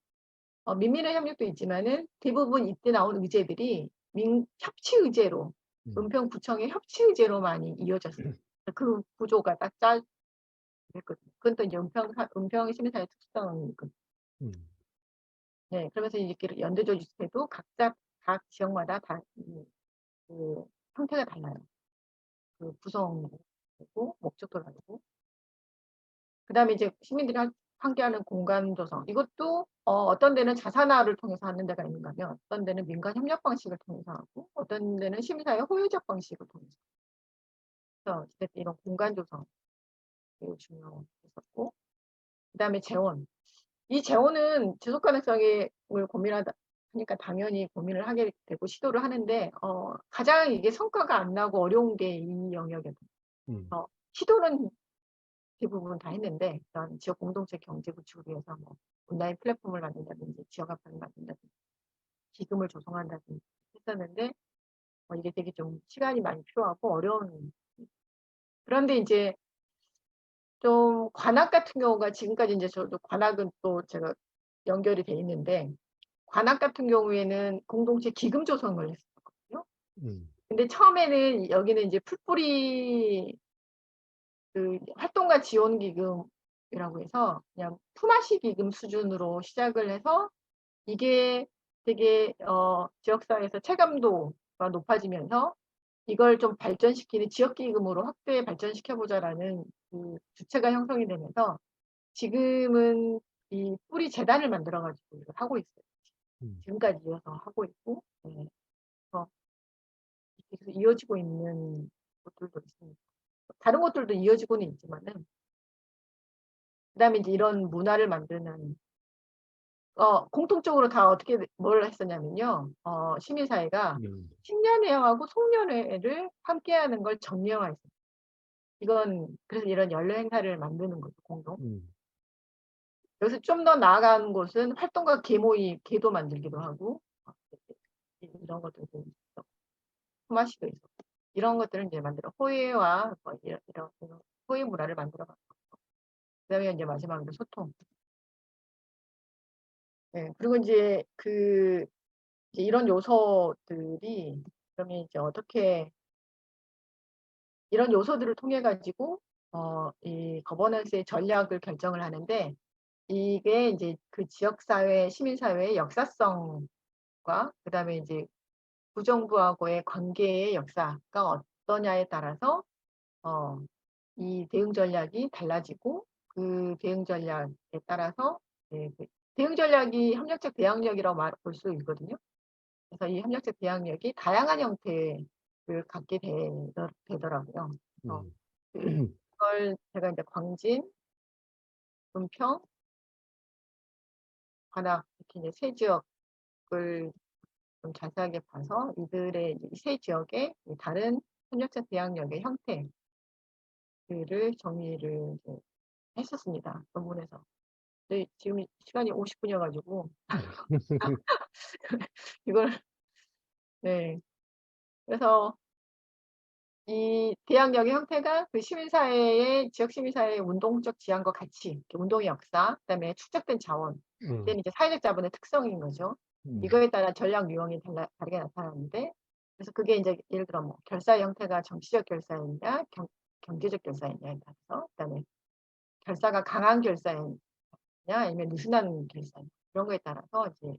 민민의 협력도 있지만은 대부분 이때 나온 의제들이 협치 의제로 은평구청의 협치 의제로 많이 이어졌어요. 그 구조가 딱 그랬거든요. 그건 또 이제 은평 시민사회 특성이거든요. 네, 그러면서 이렇게 연대조직체도 각자 각 지역마다 다 그 형태가 달라요. 그 구성되고 목적도 다르고. 그다음에 이제 시민들이 함께하는 공간 조성. 이것도 어떤 데는 자산화를 통해서 하는 데가 있는가 하면 어떤 데는 민간 협력 방식을 통해서 하고 어떤 데는 시민사회 호요적 방식을 통해서. 그래서 어쨌든 이런 공간 조성 매우 중요했었고. 그다음에 재원. 이 재원은 지속 가능성을 고민하다 하니까 당연히 고민을 하게 되고 시도를 하는데 가장 이게 성과가 안 나고 어려운 게 이 영역이거든요. 시도는 대부분 다 했는데 이런 지역 공동체 경제 구축을 위해서 뭐 온라인 플랫폼을 만든다든지 지역 화판을 만든다든지 기금을 조성한다든지 했었는데 이게 되게 좀 시간이 많이 필요하고 어려운. 그런데 이제 좀 관악 같은 경우가 지금까지 이제 저도 관악은 또 제가 연결이 돼 있는데 관악 같은 경우에는 공동체 기금 조성을 했었거든요. 근데 처음에는 여기는 이제 풀뿌리 그 활동가 지원 기금이라고 해서 그냥 품앗이 기금 수준으로 시작을 해서 이게 되게 지역사회에서 체감도가 높아지면서 이걸 좀 발전시키는 지역기금으로 확대 발전시켜보자라는 그 주체가 형성이 되면서 지금은 이 뿌리 재단을 만들어가지고 이걸 하고 있어요. 지금까지 이어서 하고 있고, 네. 그래서 이어지고 있는 곳들도 있습니다. 다른 것들도 이어지고는 있지만은, 그다음에 이제 이런 문화를 만드는 공통적으로 다 어떻게 뭘 했었냐면요. 시민사회가 신년회하고 송년회를 함께하는 걸 정량화했어요. 이건 그래서 이런 연례 행사를 만드는 거죠, 공동. 여기서 좀 더 나아간 곳은 활동가 계도 만들기도 하고 이런 것들도 있어. 품앗이도 있어. 이런 것들을 이제 만들어 호의와 이런 호의 문화를 만들어 갔고. 그다음에 이제 마지막으로 소통. 네, 그리고 이제 이제 이런 요소들이 그러면 이제 어떻게 이런 요소들을 통해 가지고 이 거버넌스의 전략을 결정을 하는데 이게 이제 그 지역사회, 시민사회의 역사성과 그다음에 이제 구정부하고의 관계의 역사가 어떠냐에 따라서 이 대응 전략이 달라지고 그 대응 전략에 따라서 대응 전략이 협력적 대항력이라고 볼 수 있거든요. 그래서 이 협력적 대항력이 다양한 형태를 갖게 되더라고요. 그걸 제가 이제 광진, 은평, 관악 이렇게 이제 세 지역을 좀 자세하게 봐서 이들의 세 지역의 다른 협력적 대항력의 형태를 정리를 했었습니다. 논문에서. 근데 지금 시간이 50분이어가지고 이걸 네. 그래서 이 대항력의 형태가 그 시민사회의 지역 시민사회의 운동적 지향과 같이 운동의 역사, 그다음에 축적된 자원, 그때는 이제 사회적 자본의 특성인 거죠. 이거에 따라 전략 유형이 다르게 나타나는데, 그래서 그게 이제 예를 들어 뭐 결사의 형태가 정치적 결사이냐, 경제적 결사이냐에 따라서, 그다음에 결사가 강한 결사이냐, 아니면 느슨한 결사이냐 이런 거에 따라서 이제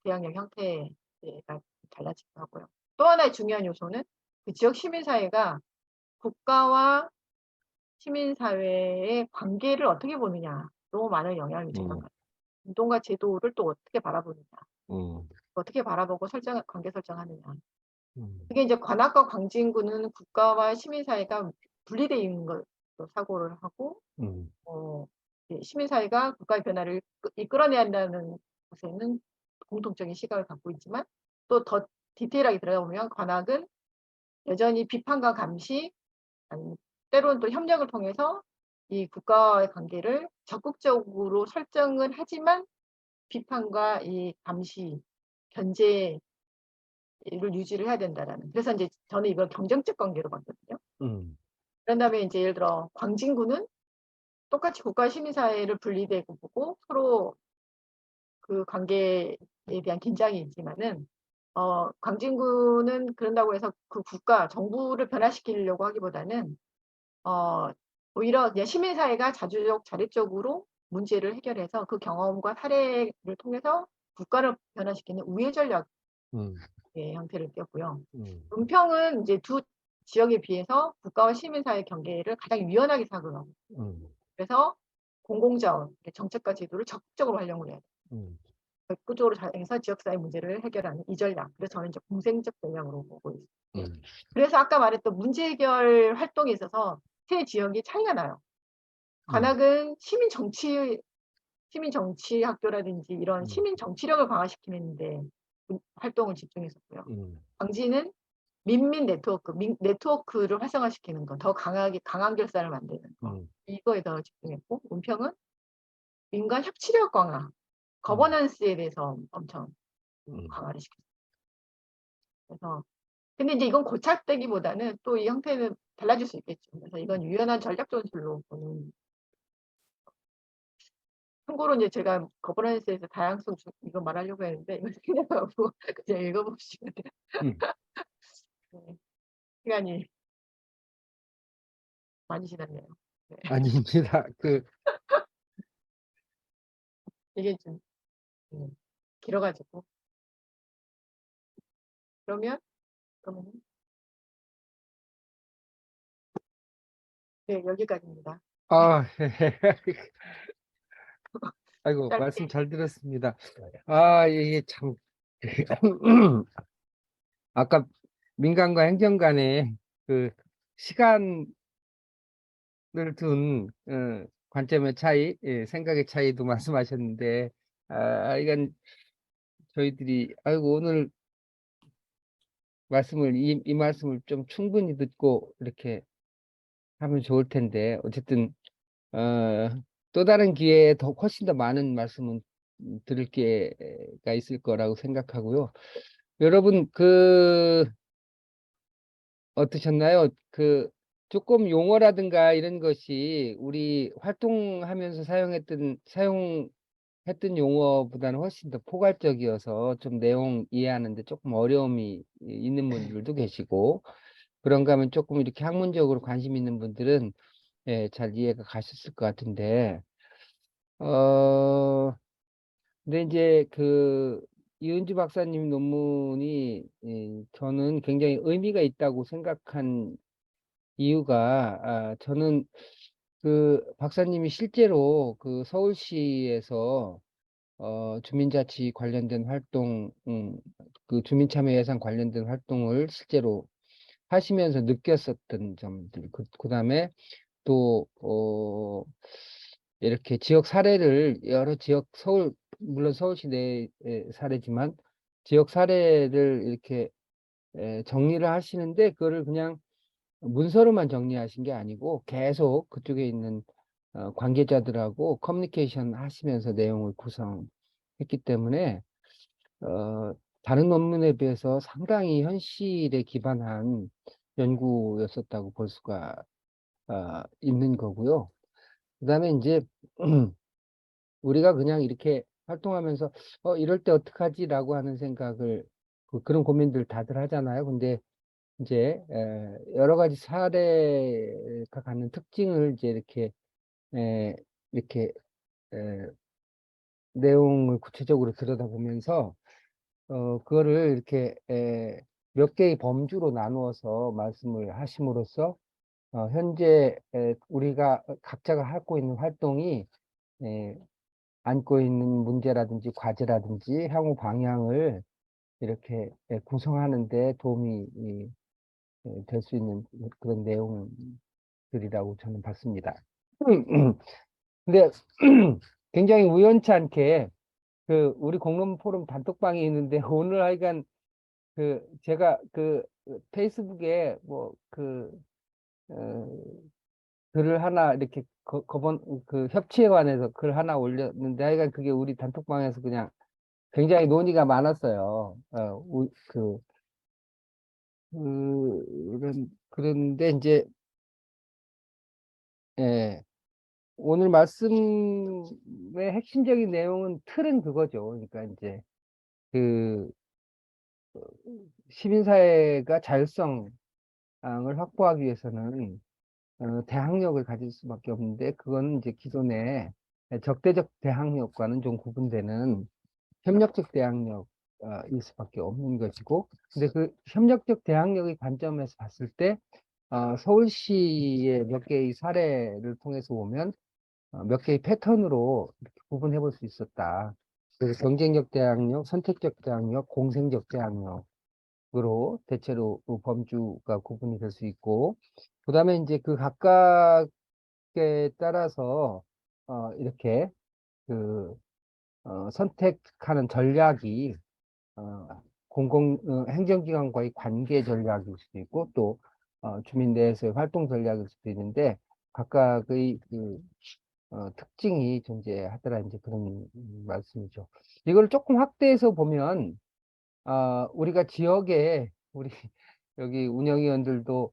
대항력 형태가 달라지기도 하고요. 또 하나의 중요한 요소는 그 지역 시민사회가 국가와 시민사회의 관계를 어떻게 보느냐로 많은 영향을 미쳤던 것 같아요. 운동과 제도를 또 어떻게 바라보느냐, 어떻게 바라보고 관계 설정하느냐. 그게 이제 관악과 광진구는 국가와 시민사회가 분리되어 있는 것으로 사고를 하고, 시민사회가 국가의 변화를 이끌어내야 한다는 것에는 공통적인 시각을 갖고 있지만 또 더 디테일하게 들어가보면 관악은 여전히 비판과 감시, 때로는 또 협력을 통해서 이 국가와의 관계를 적극적으로 설정은 하지만 비판과 이 감시, 견제를 유지를 해야 된다라는. 그래서 이제 저는 이걸 경쟁적 관계로 봤거든요. 그런 다음에 이제 예를 들어 광진구는 똑같이 국가 시민사회를 분리되고 보고 서로 그 관계에 대한 긴장이 있지만은 광진구는 그런다고 해서 그 국가 정부를 변화시키려고 하기보다는 오히려 그냥 시민사회가 자립적으로 문제를 해결해서 그 경험과 사례를 통해서 국가를 변화시키는 우회 전략의 형태를 띄었고요. 은평은 이제 두 지역에 비해서 국가와 시민사회 경계를 가장 유연하게 사고요. 그래서 공공자원, 정책과 제도를 적극적으로 활용을 해야 돼요. 적극적으로 해서 지역사회 문제를 해결하는 이 전략. 그래서 저는 이제 공생적 전략으로 보고 있습니다. 그래서 아까 말했던 문제 해결 활동에 있어서 세 지역이 차이가 나요. 관악은 시민 정치 학교라든지 이런 시민 정치력을 강화시키는데 활동을 집중했었고요. 광진은 민민 네트워크를 활성화시키는 거, 더 강한 결사를 만드는 거, 이거에 더 집중했고, 은평은 민간 협치력 강화, 거버넌스에 대해서 엄청 강화를 시켰어요. 그래서 근데 이제 이건 고착되기보다는 또 이 형태는 달라질 수 있겠죠. 그래서 이건 유연한 전략 전술로 보는. 참고로 이제 제가 거버넌스에서 다양성 이거 말하려고 했는데 이거 생략하고 그냥 읽어보시면 돼요. 네. 시간이 많이 지났네요. 네. 아닙니다. 이게 좀 길어가지고 그러면 네, 여기까지입니다. 아, 아이고, 짧게. 말씀 잘 들었습니다. 아, 이게 참, 아까 민간과 행정 간의 그 시간을 둔 관점의 차이, 생각의 차이도 말씀하셨는데, 이건 저희들이, 아이고, 오늘 이 말씀을 좀 충분히 듣고 이렇게 하면 좋을 텐데, 어쨌든, 또 다른 기회에 훨씬 더 많은 말씀은 들을 기회가 있을 거라고 생각하고요. 여러분, 어떠셨나요? 조금 용어라든가 이런 것이 우리 활동하면서 사용했던 용어보다는 훨씬 더 포괄적이어서 좀 내용 이해하는데 조금 어려움이 있는 분들도 계시고, 그런가 하면 조금 이렇게 학문적으로 관심 있는 분들은 잘 이해가 가셨을 것 같은데, 근데 이제 이은주 박사님 논문이 저는 굉장히 의미가 있다고 생각한 이유가, 저는 박사님이 실제로 서울시에서 주민자치 관련된 활동, 주민참여 예산 관련된 활동을 실제로 하시면서 느꼈었던 점들, 그다음에 또 이렇게 지역 사례를 여러 물론 서울시 내의 사례지만 지역 사례를 이렇게 정리를 하시는데, 그거를 그냥 문서로만 정리하신 게 아니고 계속 그쪽에 있는 관계자들하고 커뮤니케이션 하시면서 내용을 구성했기 때문에 다른 논문에 비해서 상당히 현실에 기반한 연구였었다고 볼 수가 있는 거고요. 그다음에 이제 우리가 그냥 이렇게 활동하면서 이럴 때 어떡하지라고 하는 생각을 그런 고민들 다들 하잖아요. 근데 이제 여러 가지 사례가 갖는 특징을 이제 이렇게 에, 내용을 구체적으로 들여다보면서 그거를 이렇게 몇 개의 범주로 나누어서 말씀을 하심으로써 현재 우리가 각자가 하고 있는 활동이 안고 있는 문제라든지 과제라든지 향후 방향을 이렇게 구성하는 데 도움이 될 수 있는 그런 내용들이라고 저는 봤습니다. 근데 굉장히 우연치 않게 우리 공론 포럼 단톡방이 있는데 오늘 하여간 제가 페이스북에 글을 하나 이렇게 그 협치에 관해서 글 하나 올렸는데 하여간 그게 우리 단톡방에서 그냥 굉장히 논의가 많았어요. 그런데 이제 예, 오늘 말씀의 핵심적인 내용은 틀은 그거죠. 그러니까 이제 그 시민사회가 자율성을 확보하기 위해서는 대항력을 가질 수밖에 없는데 그거는 이제 기존의 적대적 대항력과는 좀 구분되는 협력적 대항력일 수밖에 없는 것이고, 근데 그 협력적 대항력의 관점에서 봤을 때 서울시의 몇 개의 사례를 통해서 보면 몇 개의 패턴으로 이렇게 구분해 볼 수 있었다. 그래서 경쟁적 대항력, 선택적 대항력, 공생적 대항력으로 대체로 그 범주가 구분이 될 수 있고, 그 다음에 이제 그 각각에 따라서 이렇게 그 선택하는 전략이 행정기관과의 관계 전략일 수도 있고 또 주민 내에서의 활동 전략일 수도 있는데 각각의 특징이 존재하더라 이제 그런 말씀이죠. 이걸 조금 확대해서 보면 우리가 지역에 우리 여기 운영위원들도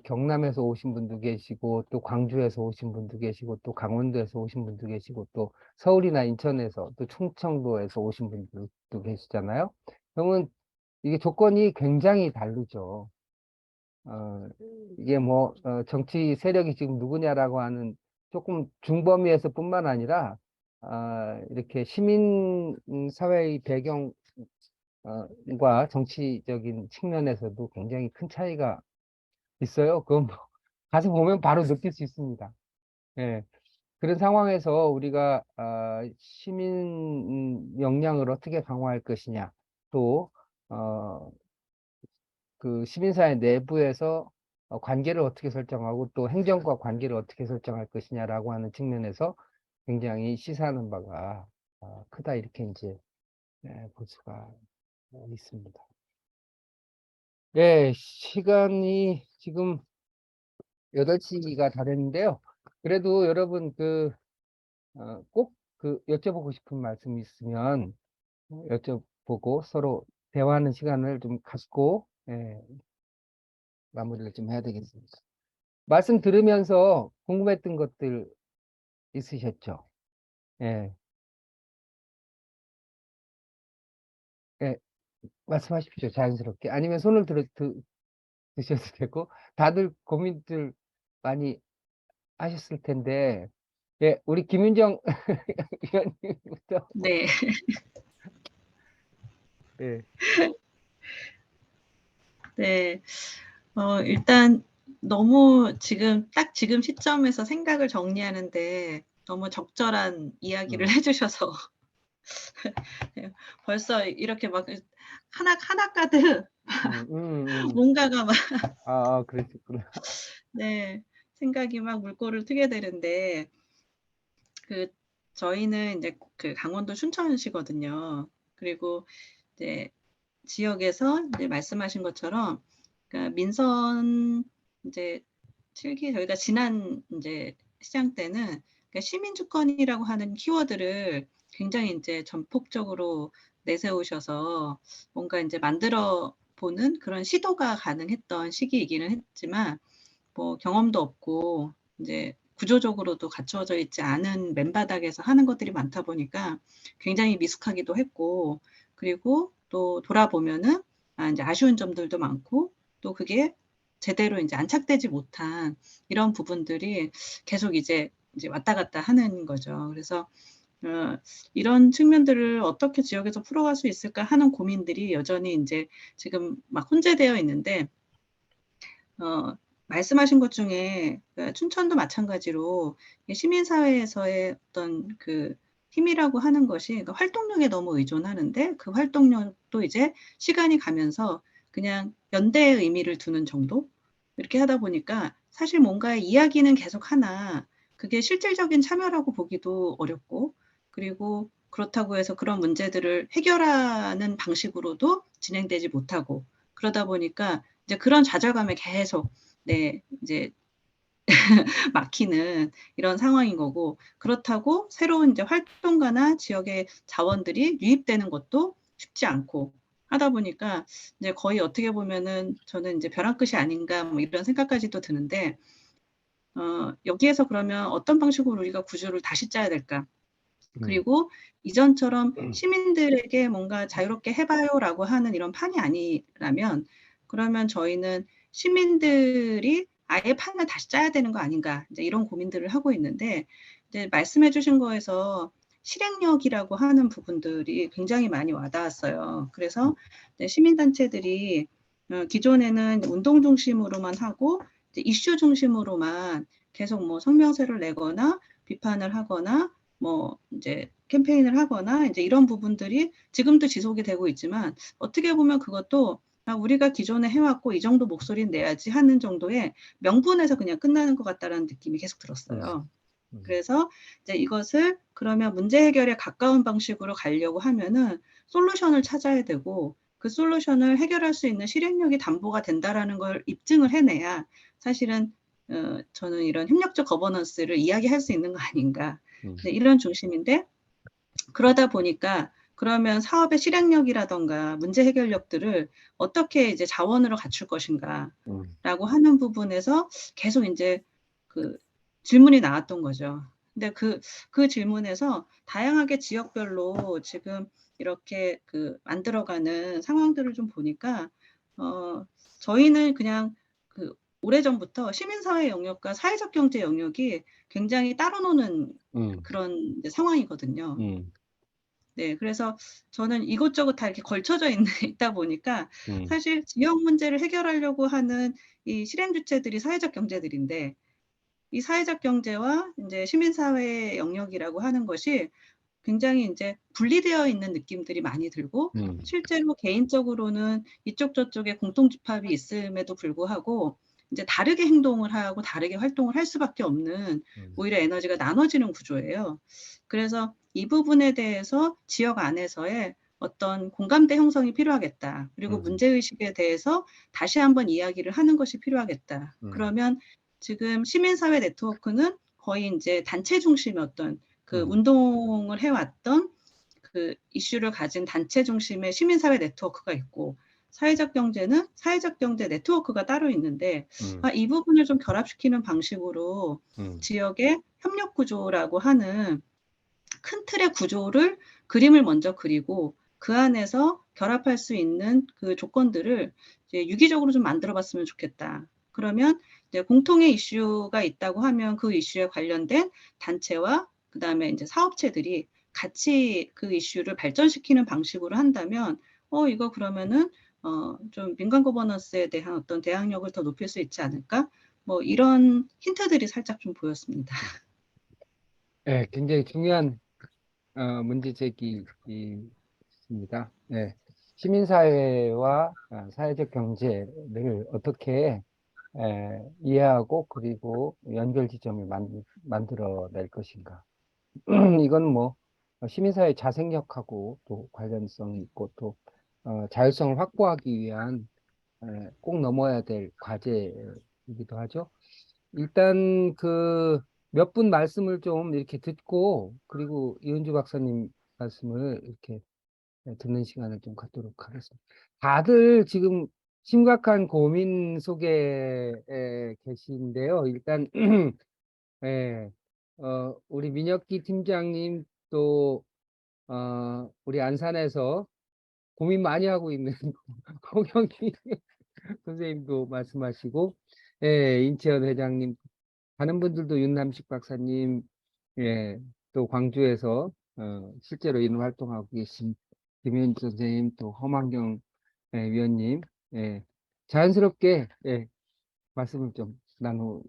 경남에서 오신 분도 계시고 또 광주에서 오신 분도 계시고 또 강원도에서 오신 분도 계시고 또 서울이나 인천에서 또 충청도에서 오신 분들도 계시잖아요. 그러면 이게 조건이 굉장히 다르죠. 이게 뭐 정치 세력이 지금 누구냐라고 하는 조금 중범위에서 뿐만 아니라 이렇게 시민 사회의 배경 과 정치적인 측면에서도 굉장히 큰 차이가 있어요. 그건 뭐 가서 보면 바로 느낄 수 있습니다. 예. 그런 상황에서 우리가 시민 역량을 어떻게 강화할 것이냐, 또 그 시민사회 내부에서 관계를 어떻게 설정하고 또 행정과 관계를 어떻게 설정할 것이냐라고 하는 측면에서 굉장히 시사하는 바가 크다 이렇게 이제 볼 수가 있습니다. 예, 시간이 지금 8시가 다 됐는데요. 그래도 여러분 꼭 여쭤보고 싶은 말씀 있으면 여쭤보고 서로 대화하는 시간을 좀 갖고 마무리를 좀 해야 되겠습니다. 말씀 들으면서 궁금했던 것들 있으셨죠? 예, 예, 말씀하십시오. 자연스럽게. 아니면 손을 드셔도 되고, 다들 고민들 많이 하셨을 텐데, 예, 우리 김윤정 위원님부터. 네. 예, 네. 일단 너무 딱 지금 시점에서 생각을 정리하는데 너무 적절한 이야기를 해주셔서 네, 벌써 이렇게 막 하나 가득 뭔가가 막 그러셨구나. 네, 생각이 막 물꼬를 트게 되는데 저희는 이제 그 강원도 춘천시거든요. 그리고 이제 지역에서 이제 말씀하신 것처럼 그러니까 민선 이제 7기 저희가 지난 이제 시장 때는 그러니까 시민 주권이라고 하는 키워드를 굉장히 이제 전폭적으로 내세우셔서 뭔가 이제 만들어 보는 그런 시도가 가능했던 시기이기는 했지만 뭐 경험도 없고 이제 구조적으로도 갖춰져 있지 않은 맨바닥에서 하는 것들이 많다 보니까 굉장히 미숙하기도 했고, 그리고 또 돌아보면은 이제 아쉬운 점들도 많고, 또 그게 제대로 이제 안착되지 못한 이런 부분들이 계속 이제 왔다 갔다 하는 거죠. 그래서 이런 측면들을 어떻게 지역에서 풀어갈 수 있을까 하는 고민들이 여전히 이제 지금 막 혼재되어 있는데, 말씀하신 것 중에 춘천도 마찬가지로 시민사회에서의 어떤 그 힘이라고 하는 것이 그러니까 활동력에 너무 의존하는데 그 활동력도 이제 시간이 가면서 그냥 연대의 의미를 두는 정도? 이렇게 하다 보니까 사실 뭔가의 이야기는 계속 하나 그게 실질적인 참여라고 보기도 어렵고, 그리고 그렇다고 해서 그런 문제들을 해결하는 방식으로도 진행되지 못하고, 그러다 보니까 이제 그런 좌절감에 계속 이제 막히는 이런 상황인 거고, 그렇다고 새로운 이제 활동가나 지역의 자원들이 유입되는 것도 쉽지 않고 하다 보니까 이제 거의 어떻게 보면은 저는 이제 벼랑 끝이 아닌가 뭐 이런 생각까지도 드는데, 여기에서 그러면 어떤 방식으로 우리가 구조를 다시 짜야 될까? 그리고 이전처럼 시민들에게 뭔가 자유롭게 해봐요라고 하는 이런 판이 아니라면, 그러면 저희는 시민들이 아예 판을 다시 짜야 되는 거 아닌가, 이제 이런 고민들을 하고 있는데, 이제 말씀해 주신 거에서 실행력이라고 하는 부분들이 굉장히 많이 와닿았어요. 그래서 이제 시민단체들이 기존에는 운동 중심으로만 하고 이제 이슈 중심으로만 계속 뭐 성명서를 내거나 비판을 하거나 뭐 이제 캠페인을 하거나 이제 이런 부분들이 지금도 지속이 되고 있지만, 어떻게 보면 그것도 우리가 기존에 해왔고 이 정도 목소리는 내야지 하는 정도의 명분에서 그냥 끝나는 것 같다라는 느낌이 계속 들었어요. 그래서 이제 이것을 그러면 문제 해결에 가까운 방식으로 가려고 하면은 솔루션을 찾아야 되고, 그 솔루션을 해결할 수 있는 실행력이 담보가 된다라는 걸 입증을 해내야 사실은 저는 이런 협력적 거버넌스를 이야기할 수 있는 거 아닌가, 네, 이런 중심인데, 그러다 보니까 그러면 사업의 실행력이라던가 문제 해결력들을 어떻게 이제 자원으로 갖출 것인가라고 하는 부분에서 계속 이제 그 질문이 나왔던 거죠. 근데 그 질문에서 다양하게 지역별로 지금 이렇게 그 만들어가는 상황들을 좀 보니까, 저희는 그냥 그 오래전부터 시민사회 영역과 사회적 경제 영역이 굉장히 따로 노는 그런 이제 상황이거든요. 네, 그래서 저는 이것저것 다 이렇게 걸쳐져 있다 보니까 사실 지역 문제를 해결하려고 하는 이 실행 주체들이 사회적 경제들인데, 이 사회적 경제와 이제 시민사회 영역이라고 하는 것이 굉장히 이제 분리되어 있는 느낌들이 많이 들고, 실제로 개인적으로는 이쪽 저쪽에 공통집합이 있음에도 불구하고 이제 다르게 행동을 하고 다르게 활동을 할 수밖에 없는, 오히려 에너지가 나눠지는 구조예요. 그래서 이 부분에 대해서 지역 안에서의 어떤 공감대 형성이 필요하겠다. 그리고 문제의식에 대해서 다시 한번 이야기를 하는 것이 필요하겠다. 그러면 지금 시민사회 네트워크는 거의 이제 단체 중심의 어떤 그 운동을 해왔던 그 이슈를 가진 단체 중심의 시민사회 네트워크가 있고, 사회적 경제는 사회적 경제 네트워크가 따로 있는데, 이 부분을 좀 결합시키는 방식으로 지역의 협력 구조라고 하는 큰 틀의 구조를 그림을 먼저 그리고 그 안에서 결합할 수 있는 그 조건들을 이제 유기적으로 좀 만들어 봤으면 좋겠다. 그러면 이제 공통의 이슈가 있다고 하면 그 이슈에 관련된 단체와 그다음에 이제 사업체들이 같이 그 이슈를 발전시키는 방식으로 한다면, 이거 그러면은 좀 민간 거버넌스에 대한 어떤 대항력을 더 높일 수 있지 않을까? 뭐 이런 힌트들이 살짝 좀 보였습니다. 네, 굉장히 중요한 문제 제기입니다. 네. 시민사회와 사회적 경제를 어떻게 이해하고 그리고 연결 지점을 만들어낼 것인가. 이건 뭐 시민사회 자생력하고 또 관련성이 있고 또 자율성을 확보하기 위한 꼭 넘어야 될 과제이기도 하죠. 일단 그 몇 분 말씀을 좀 이렇게 듣고 그리고 이은주 박사님 말씀을 이렇게 듣는 시간을 좀 갖도록 하겠습니다. 다들 지금 심각한 고민 속에 계신데요. 일단 예, 우리 민혁기 팀장님 또 우리 안산에서 고민 많이 하고 있는 홍영기 선생님도 말씀하시고, 예, 인채연 회장님, 다른 분들도 윤남식 박사님, 예, 또 광주에서 실제로 이런 활동하고 계신 김현주 선생님, 또 허만경 위원님, 예, 자연스럽게 말씀을 좀 나누죠.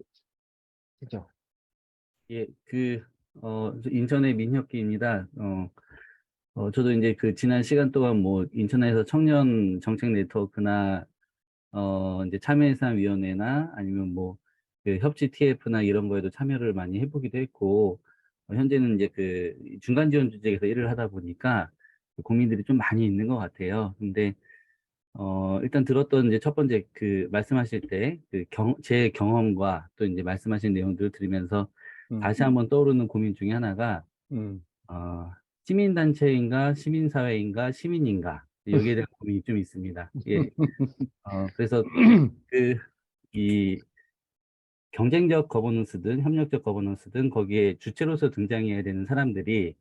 예, 인천의 민혁기입니다. 저도 이제 그 지난 시간 동안 뭐 인천에서 청년 정책 네트워크나, 이제 참여예산위원회나 아니면 뭐 그 협치 TF나 이런 거에도 참여를 많이 해보기도 했고, 현재는 이제 그 중간 지원 주택에서 일을 하다 보니까 그 고민들이 좀 많이 있는 것 같아요. 근데 일단 들었던 이제 첫 번째 그 말씀하실 때 제 경험과 또 이제 말씀하신 내용들을 들으면서 다시 한번 떠오르는 고민 중에 하나가 어, 시민단체인가 시민사회인가 시민인가 여기에 대한 고민이 좀 있습니다. 예. 그래서 이 경쟁적 거버넌스든 협력적 거버넌스든 거기에 주체로서 등장해야 되는 사람들이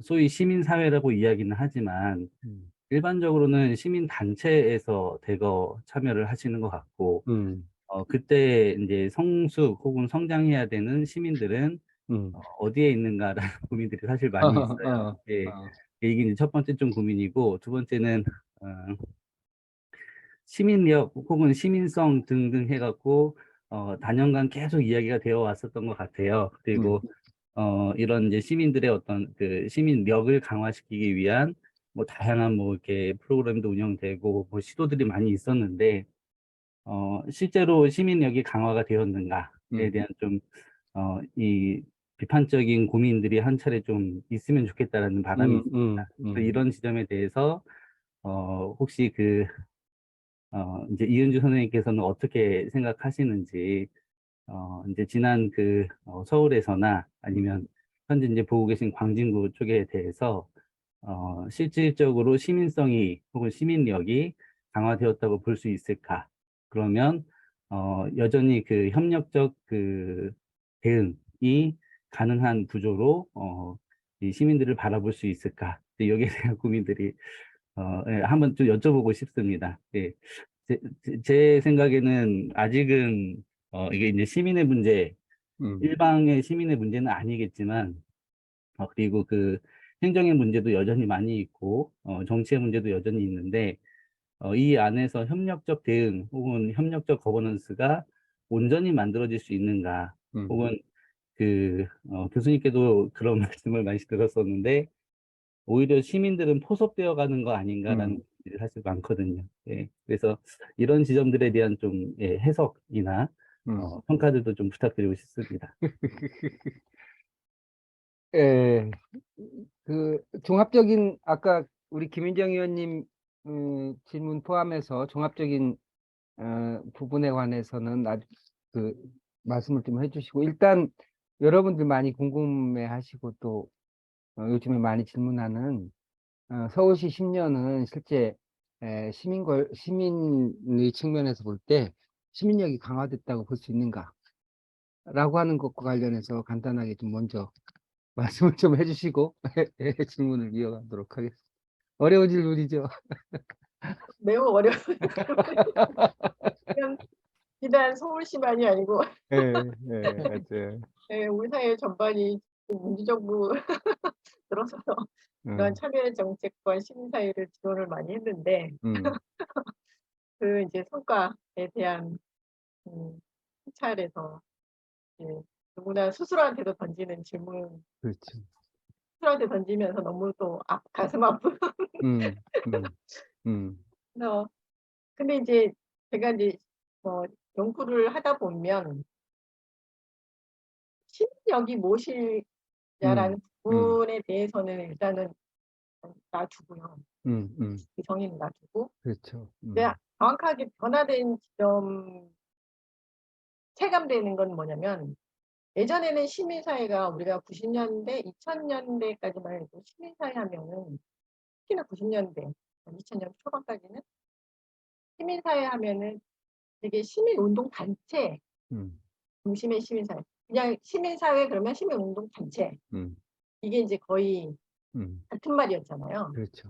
소위 시민사회라고 이야기는 하지만 일반적으로는 시민단체에서 대거 참여를 하시는 것 같고 그때 이제 성숙 혹은 성장해야 되는 시민들은 어디에 있는가라는 고민들이 사실 많이 있어요. 예. 이게 이제 첫 번째 좀 고민이고 두 번째는 시민력 혹은 시민성 등등 해갖고 단연간 계속 이야기가 되어 왔었던 것 같아요. 그리고 이런 이제 시민들의 어떤 그 시민력을 강화시키기 위한 뭐 다양한 뭐 이렇게 프로그램도 운영되고 뭐 시도들이 많이 있었는데 실제로 시민력이 강화가 되었는가에 대한 좀 이 비판적인 고민들이 한 차례 좀 있으면 좋겠다라는 바람이 있습니다. 그래서 이런 지점에 대해서 혹시 이제 이은주 선생님께서는 어떻게 생각하시는지 이제 지난 서울에서나 아니면 현재 이제 보고 계신 광진구 쪽에 대해서 실질적으로 시민성이 혹은 시민력이 강화되었다고 볼 수 있을까? 그러면 여전히 그 협력적 대응이 가능한 구조로 이 시민들을 바라볼 수 있을까? 이제 여기에 대한 고민들이 예, 한번 좀 여쭤보고 싶습니다. 예. 제 생각에는 아직은 이게 이제 시민의 문제, 일방의 시민의 문제는 아니겠지만 그리고 행정의 문제도 여전히 많이 있고 정치의 문제도 여전히 있는데 이 안에서 협력적 대응 혹은 협력적 거버넌스가 온전히 만들어질 수 있는가 혹은 교수님께도 그런 말씀을 많이 들었었는데 오히려 시민들은 포섭되어 가는 거 아닌가라는 분들이 사실 많거든요. 예. 그래서 이런 지점들에 대한 좀 해석이나 평가들도 좀 부탁드리고 싶습니다. 예, 종합적인 아까 우리 김인정 의원님 질문 포함해서 종합적인 부분에 관해서는 아주 말씀을 좀 해주시고 일단 여러분들 많이 궁금해하시고 또 요즘에 많이 질문하는 서울시 10년은 실제 시민의 측면에서 볼 때 시민력이 강화됐다고 볼 수 있는가? 라고 하는 것과 관련해서 간단하게 좀 먼저 말씀을 좀 해주시고 질문을 이어가도록 하겠습니다. 어려운 질문이죠. 매우 어려운 그냥 비단 서울시만이 아니고 맞아요. 우리 사회 전반이 민주정부 들어서서 이런 참여 정책과 시민사회를 지원을 많이 했는데 이제 성과에 대한 성찰에서 누구나 스스로한테도 던지는 질문, 그렇죠. 스스로한테 던지면서 너무 또 가슴 아픈. 그래서 근데 이제 제가 이제 연구를 하다 보면 시민력이 무엇이냐라는 부분에 대해서는 일단은 놔두고요. 그 정의는 놔두고 그렇죠. 근데 정확하게 변화된 지점 체감되는 건 뭐냐면 예전에는 시민사회가 우리가 90년대, 2000년대까지만 해도 시민사회 하면은 특히나 90년대, 2000년 초반까지는 시민사회 하면은 되게 시민운동 단체 중심의 시민사회. 그냥 시민사회 그러면 시민운동 단체. 이게 이제 거의 같은 말이었잖아요. 그렇죠.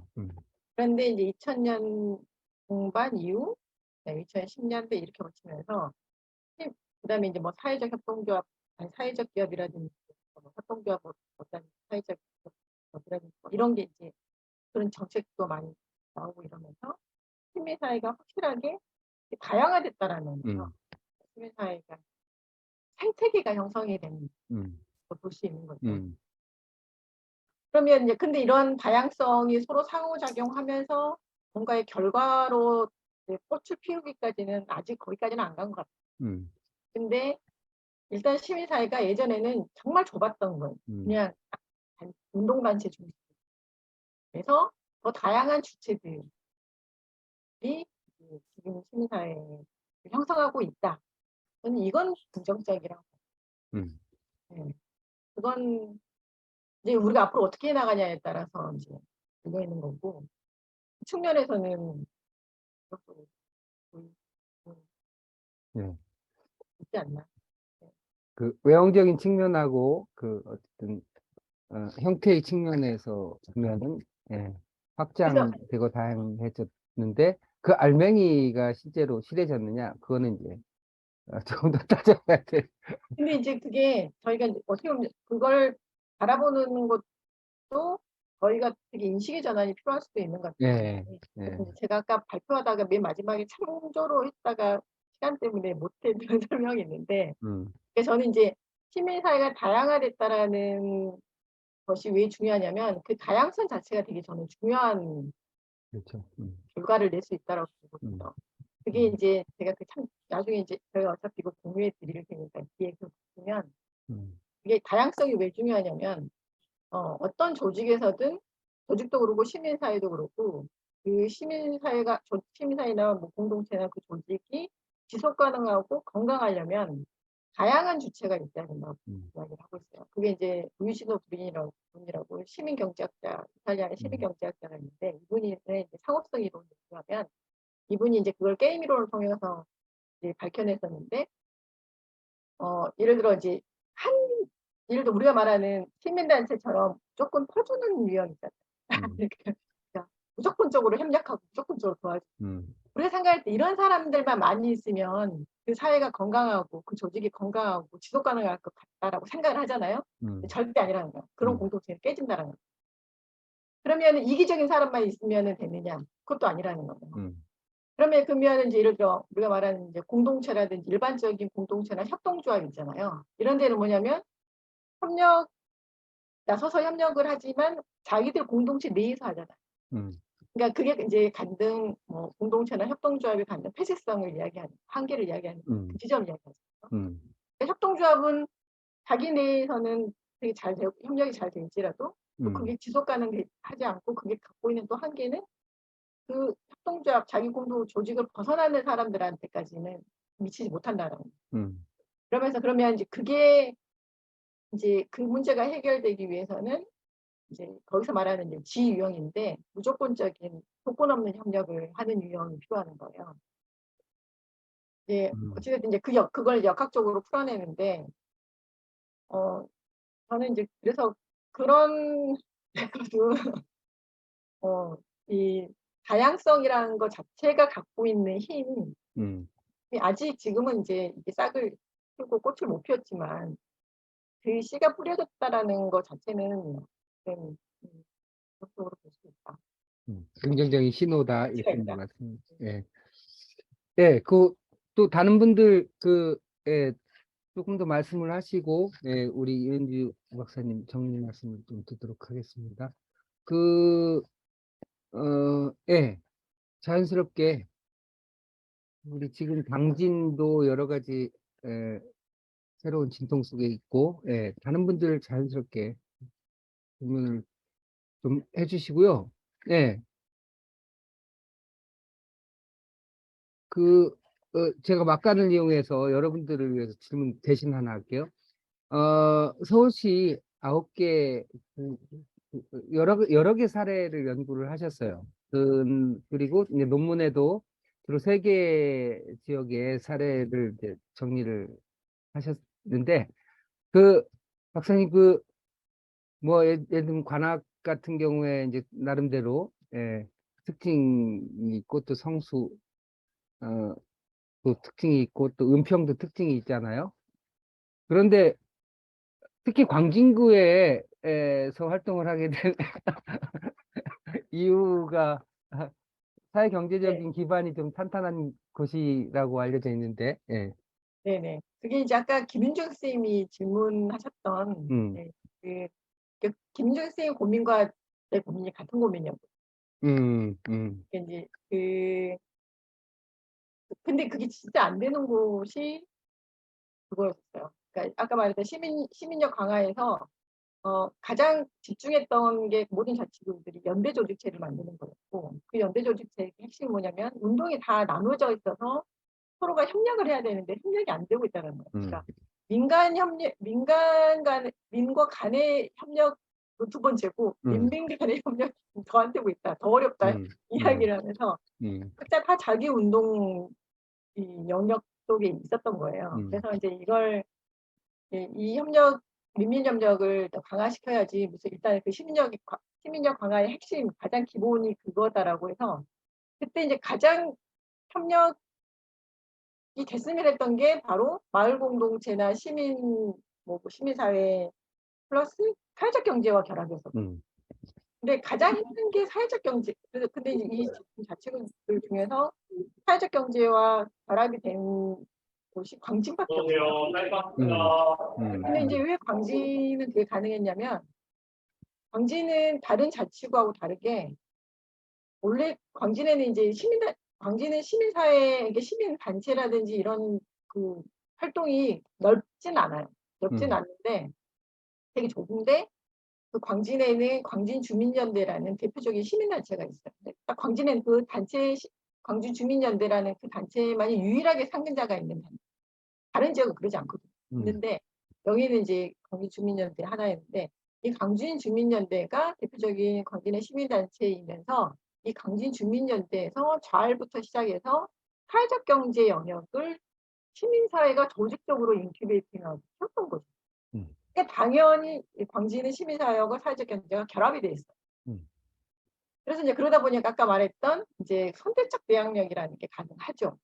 그런데 이제 2000년 중반 이후 2010년대 이렇게 거치면서 그다음에 이제 뭐 사회적 협동조합, 아니 사회적 기업이라든지 뭐 협동조합 어떤 사회적 기업이라든지 뭐 이런 게 이제 그런 정책도 많이 나오고 이러면서 시민사회가 확실하게 다양화됐다라는 거죠. 시민사회가 생태계가 형성이 되는 걸 볼 수 있는 거죠. 그러면 이제 근데 이런 다양성이 서로 상호작용하면서 뭔가의 결과로 이제 꽃을 피우기까지는 아직 거기까지는 안 간 것 같아요. 근데 일단 시민사회가 예전에는 정말 좁았던 거예요. 그냥 운동단체 중심. 그래서 더 다양한 주체들, 지금 시민사회를 형성하고 있다. 저는 이건 긍정적이라고. 음. 네. 그건 이제 우리가 앞으로 어떻게 해 나가냐에 따라서 이제 열려 있는 거고, 측면에서는 그것도 음, 네. 있지 않나. 그 외형적인 측면하고 그 어쨌든 형태의 측면에서 보면은 그래서 확장되고 다양해졌는데 그 알맹이가 실제로 실해졌느냐 그거는 이제 조금 더 따져봐야 돼. 근데 이제 그게 저희가 이제 어떻게 보면 그걸 바라보는 것도 저희가 되게 인식의 전환이 필요할 수도 있는 것 같아요. 예, 예. 그래서 이제 제가 아까 발표하다가 맨 마지막에 참조로 했다가 시간 때문에 못했던 설명이 있는데, 그래서 저는 이제 시민사회가 다양화됐다라는 것이 왜 중요하냐면 그 다양성 자체가 되게 저는 중요한 그렇죠. 결과를 낼 수 있다라고 보거든요. 그게 이제 제가 그 참 나중에 이제 저희가 어차피 이거 공유해 드릴 테니까 뒤에 그 보면 이게 다양성이 왜 중요하냐면 어떤 조직에서든 조직도 그렇고 시민사회도 그렇고 그 시민사회나 뭐 공동체나 그 조직이 지속 가능하고 건강하려면 다양한 주체가 있어야 된다고 이야기를 하고 있어요. 그게 이제 루이시노 브린이라고 분이라고 시민경제학자, 이탈리아의 시민경제학자가 있는데 이분이 이제 상업성 이론을 얘기하면 이분이 이제 그걸 게임 이론을 통해서 이제 밝혀냈었는데 예를 들어 이제 예를 들어 우리가 말하는 시민단체처럼 무조건 퍼주는 유형 있잖아요. 그러니까 무조건적으로 협력하고 무조건적으로 도와주고. 우리가 생각할 때 이런 사람들만 많이 있으면 그 사회가 건강하고 그 조직이 건강하고 지속 가능할 것 같다라고 생각을 하잖아요. 근데 절대 아니라는 거예요. 그런 공동체는 깨진다라는 거예요. 그러면 이기적인 사람만 있으면 되느냐? 그것도 아니라는 거예요. 그러면 이제 예를 들어 우리가 말하는 이제 공동체라든지 일반적인 공동체나 협동조합 있잖아요. 이런 데는 뭐냐면 나서서 협력을 하지만 자기들 공동체 내에서 하잖아요. 그러니까 그게 이제 간등 공동체나 협동조합이 갖는 폐쇄성을 이야기하는, 한계를 이야기하는 그 지점을 이야기하죠. 그러니까 협동조합은 자기 내에서는 되게 잘 되고 협력이 잘 될지라도 또 그게 지속 가능하지 않고 그게 갖고 있는 또 한계는 그 협동조합 자기 공동 조직을 벗어나는 사람들한테까지는 미치지 못한다는 거예요. 그러면 이제 그게 이제 그 문제가 해결되기 위해서는 이제 거기서 말하는 이제 지유형인데 무조건적인 조건 없는 협력을 하는 유형이 필요한 거예요. 이제 어찌됐든 이제 그걸 역학적으로 풀어내는데 저는 이제 그래서 그런 이 다양성이라는 것 자체가 갖고 있는 힘, 아직 지금은 이제 이게 싹을 펴고 꽃을 못 피웠지만 그 씨가 뿌려졌다라는 것 자체는 적극적으로 볼 수 있다. 긍정적인 신호다 가치가 이렇게 있다. 말씀. 예. 예, 또 다른 분들 조금 더 말씀을 하시고 우리 이은주 박사님 정리 말씀을 좀 듣도록 하겠습니다. 예, 자연스럽게 우리 지금 당진도 여러 가지 새로운 진통 속에 있고, 다른 분들 자연스럽게 질문을 좀 해주시고요. 예. 제가 막간을 이용해서 여러분들을 위해서 질문 대신 하나 할게요. 서울시 9개, 여러 개 사례를 연구를 하셨어요. 그리고 이제 논문에도 주로 3개 지역의 사례를 이제 정리를 하셨는데, 박사님, 예를 들면 관악 같은 경우에 이제 나름대로, 특징이 있고, 또 성수, 또 특징이 있고, 또 은평도 특징이 있잖아요. 그런데 특히 광진구에서 활동을 하게 된 이유가 사회 경제적인 기반이 좀 탄탄한 곳이라고 알려져 있는데, 네네. 그게 이제 아까 김윤정 선생님이 질문하셨던 김윤정 선생님 고민과 내 고민이 같은 고민이었고. 이제 근데 그게 진짜 안 되는 곳이 그거였어요. 그러니까 아까 말했던 시민력 강화에서 가장 집중했던 게 모든 자치구들이 연대 조직체를 만드는 거였고, 그 연대 조직체의 핵심이 뭐냐면 운동이 다 나눠져 있어서 서로가 협력을 해야 되는데 협력이 안 되고 있다는 거예요. 그러니까 민과 간의 협력 두 번째고 민민 간의 협력이 더 안 되고 있다, 더 어렵다 이야기를 하면서 각자 다 자기 운동 이 영역 속에 있었던 거예요. 그래서 이제 이걸 이 협력 민민 협력을 더 강화시켜야지 무슨 일단 그 시민력 강화의 핵심 가장 기본이 그거다라고 해서 그때 이제 가장 협력이 됐으면 했던 게 바로 마을 공동체나 시민사회 플러스 사회적 경제와 결합이었었고 근데 가장 힘든 게 사회적 경제. 근데 이제 이 자치구들 중에서 사회적 경제와 결합이 된 곳이 광진밖에 없어요. 근데 이제 왜 광진은 그게 가능했냐면 광진은 다른 자치구하고 다르게 원래 광진에는 이제 광진은 시민사회, 이게 시민단체라든지 이런 그 활동이 넓진 않아요. 넓진 않는데 되게 좁은데 그 광진에는 광진주민연대라는 대표적인 시민단체가 있어요. 딱 광진에는 그 단체, 광진주민연대라는 그 단체만이 유일하게 상근자가 있는 단체. 다른 지역은 그러지 않거든요. 있는데 여기는 이제 광진주민연대 하나였는데 이 광진주민연대가 대표적인 광진의 시민단체이면서 이 광진주민연대에서 좌알부터 시작해서 사회적 경제 영역을 시민사회가 조직적으로 인큐베이팅하고 했던 거죠. 그러니까 당연히 광진은 시민사회와 사회적 경제가 결합이 돼 있어요. 그래서 이제 그러다 보니까 아까 말했던 이제 선택적 대항력이라는 게 가능하죠.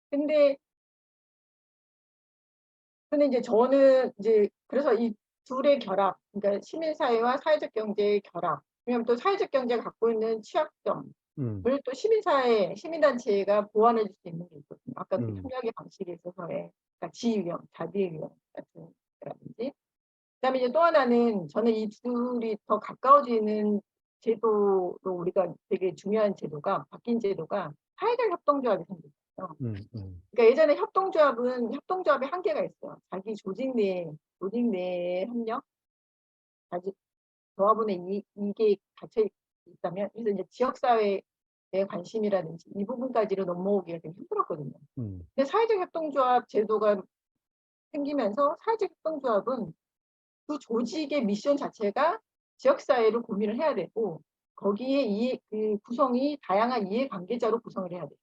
근데 이제 저는 이제 그래서 이 둘의 결합, 그러니까 시민사회와 사회적 경제의 결합, 왜냐하면 또 사회적 경제가 갖고 있는 취약점을 또 시민단체가 보완해 줄 수 있는 게 있거든요. 아까 그 협력의 방식에 있어서의 그러니까 지위형, 자비위형 같은 거라든지. 그다음에 이제 또 하나는 저는 이 둘이 더 가까워지는 제도로 우리가 되게 중요한 제도가 바뀐 제도가 사회적 협동조합이 생겼어요. 그러니까 예전에 협동조합의 한계가 있어요. 자기 조직 내 협력, 자기 조합원의 이익에 갇혀 있다면, 그래서 이제 지역사회의 관심이라든지 이 부분까지로 넘어오기가 되게 힘들었거든요. 근데 사회적 협동조합 제도가 생기면서 사회적 협동조합은 그 조직의 미션 자체가 지역사회를 고민을 해야 되고 거기에 그 구성이 다양한 이해관계자로 구성을 해야 돼요.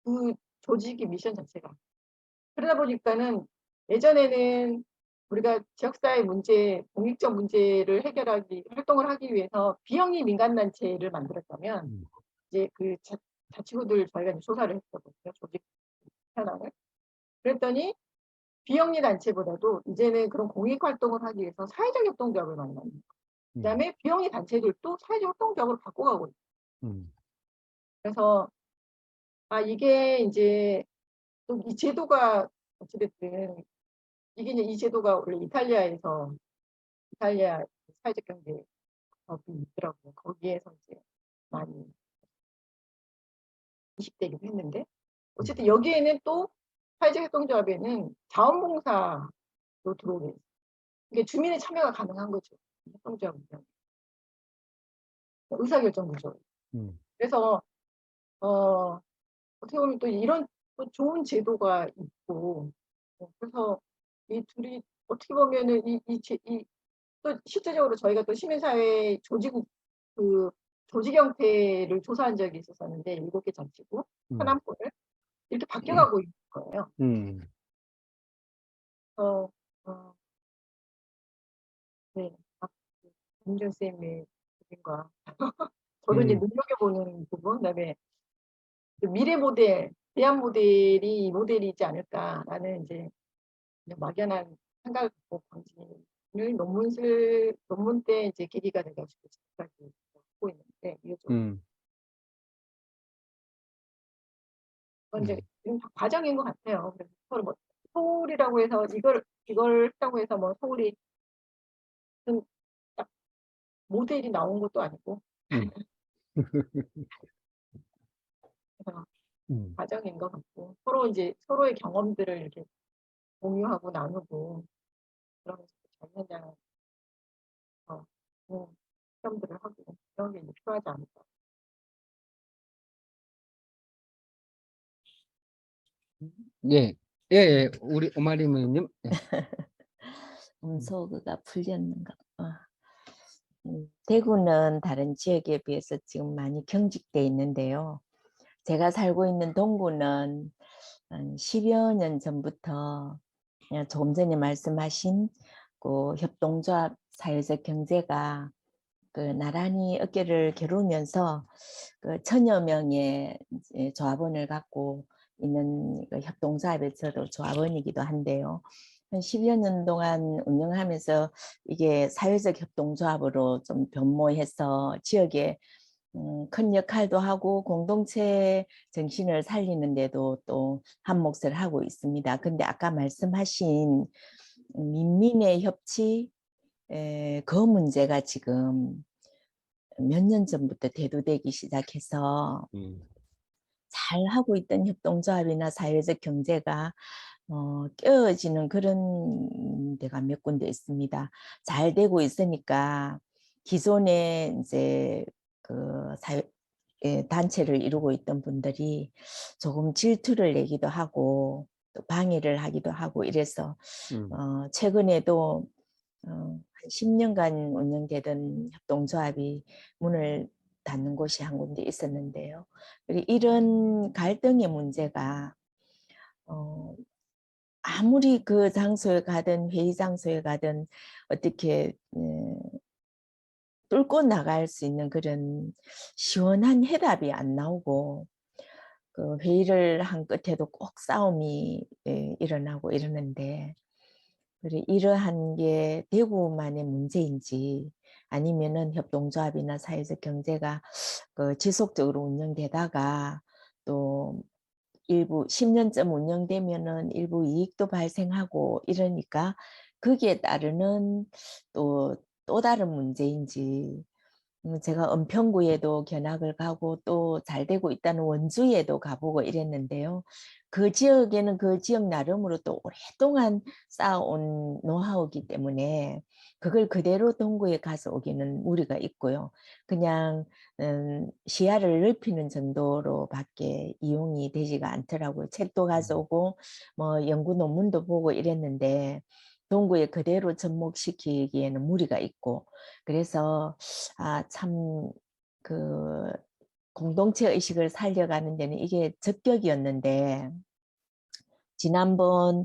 그 조직의 미션 자체가. 그러다 보니까는 예전에는 우리가 지역사회 문제, 공익적 문제를 활동을 하기 위해서 비영리 민간단체를 만들었다면 이제 그 자치구들 저희가 조사를 했거든요. 조직 현황을. 그랬더니 비영리 단체보다도 이제는 그런 공익 활동을 하기 위해서 사회적 협동조합을 만나는 거예요. 그다음에 비영리 단체들도 사회적 협동조합으로 바꿔가고 있어요. 그래서 이게 이제 또 이 제도가 어찌됐든 이게 이제 이 제도가 원래 이탈리아 사회적 경제 법이 있더라고요. 거기에서 이제 많이 이식되기도 했는데 어쨌든 여기에는 또 사회적 협동조합에는 자원봉사도 들어오게 있어요. 이게 주민의 참여가 가능한 거죠. 협동조합은 의사결정 구조. 그래서 어떻게 보면 또 이런 또 좋은 제도가 있고 그래서 이 둘이 어떻게 보면은 또 실제적으로 저희가 또 시민사회 조직 형태를 조사한 적이 있었는데 7개 자치구 하남권을 이렇게 바뀌어가고 있는 거예요. 그래서 네, 김준 쌤의 고민과 저도 이제 눈여겨보는 부분, 그다음에 미래 모델, 대안 모델이 이 모델이지 않을까라는 이제 막연한 생각을 갖고 광진을 논문 때 이제 계기가 돼가지고 지금까지 하고 있는데 이게 좀 그건 이제 과정인 것 같아요. 그래서 서로 뭐 서울이라고 해서 이걸 했다고 해서 뭐 서울이 딱 모델이 나온 것도 아니고 그래서 과정인 것 같고 서로 이제 서로의 경험들을 이렇게 공유하고 나누고 그러면서 현장 시험들을 하고 이런 게 이제 필요하지 않을까. 예, 예, 예. 우리 오마리모님. 예. 음소거가 풀렸는가 봐. 대구는 다른 지역에 비해서 지금 많이 경직돼 있는데요. 제가 살고 있는 동구는 한 10여 년 전부터 그냥 조금 전에 말씀하신 그 협동조합 사회적 경제가 그 나란히 어깨를 겨루면서 그 천여 명의 이제 조합원을 갖고 있는 그 협동조합에 저도 조합원이기도 한데요. 한 10여 년 동안 운영하면서 이게 사회적 협동조합으로 좀 변모해서 지역에 큰 역할도 하고 공동체 정신을 살리는데도 또 한 몫을 하고 있습니다. 근데 아까 말씀하신 민민의 협치 그 문제가 지금 몇 년 전부터 대두되기 시작해서 잘 하고 있던 협동조합이나 사회적 경제가 깨어지는 그런 데가 몇 군데 있습니다. 잘 되고 있으니까 기존에 이제 그 단체를 이루고 있던 분들이 조금 질투를 내기도 하고 또 방해를 하기도 하고 이래서 최근에도 한 10년간 운영되던 협동조합이 문을 닫는 곳이 한 군데 있었는데요. 이런 갈등의 문제가 아무리 그 장소에 가든 회의 장소에 가든 어떻게 뚫고 나갈 수 있는 그런 시원한 해답이 안 나오고 그 회의를 한 끝에도 꼭 싸움이 일어나고 이러는데 이러한 게 대구만의 문제인지 아니면은 협동조합이나 사회적 경제가 그 지속적으로 운영되다가 또 일부 10년쯤 운영되면은 일부 이익도 발생하고 이러니까 거기에 따르는 또 다른 문제인지 제가 은평구에도 견학을 가고 또 잘 되고 있다는 원주에도 가보고 이랬는데요. 그 지역에는 그 지역 나름으로 또 오랫동안 쌓아온 노하우이기 때문에 그걸 그대로 동구에 가서 오기는 무리가 있고요. 그냥 시야를 넓히는 정도로밖에 이용이 되지가 않더라고요. 책도 가져오고 뭐 연구 논문도 보고 이랬는데 동구에 그대로 접목시키기에는 무리가 있고 그래서 참 그 공동체 의식을 살려가는 데는 이게 적격이었는데 지난번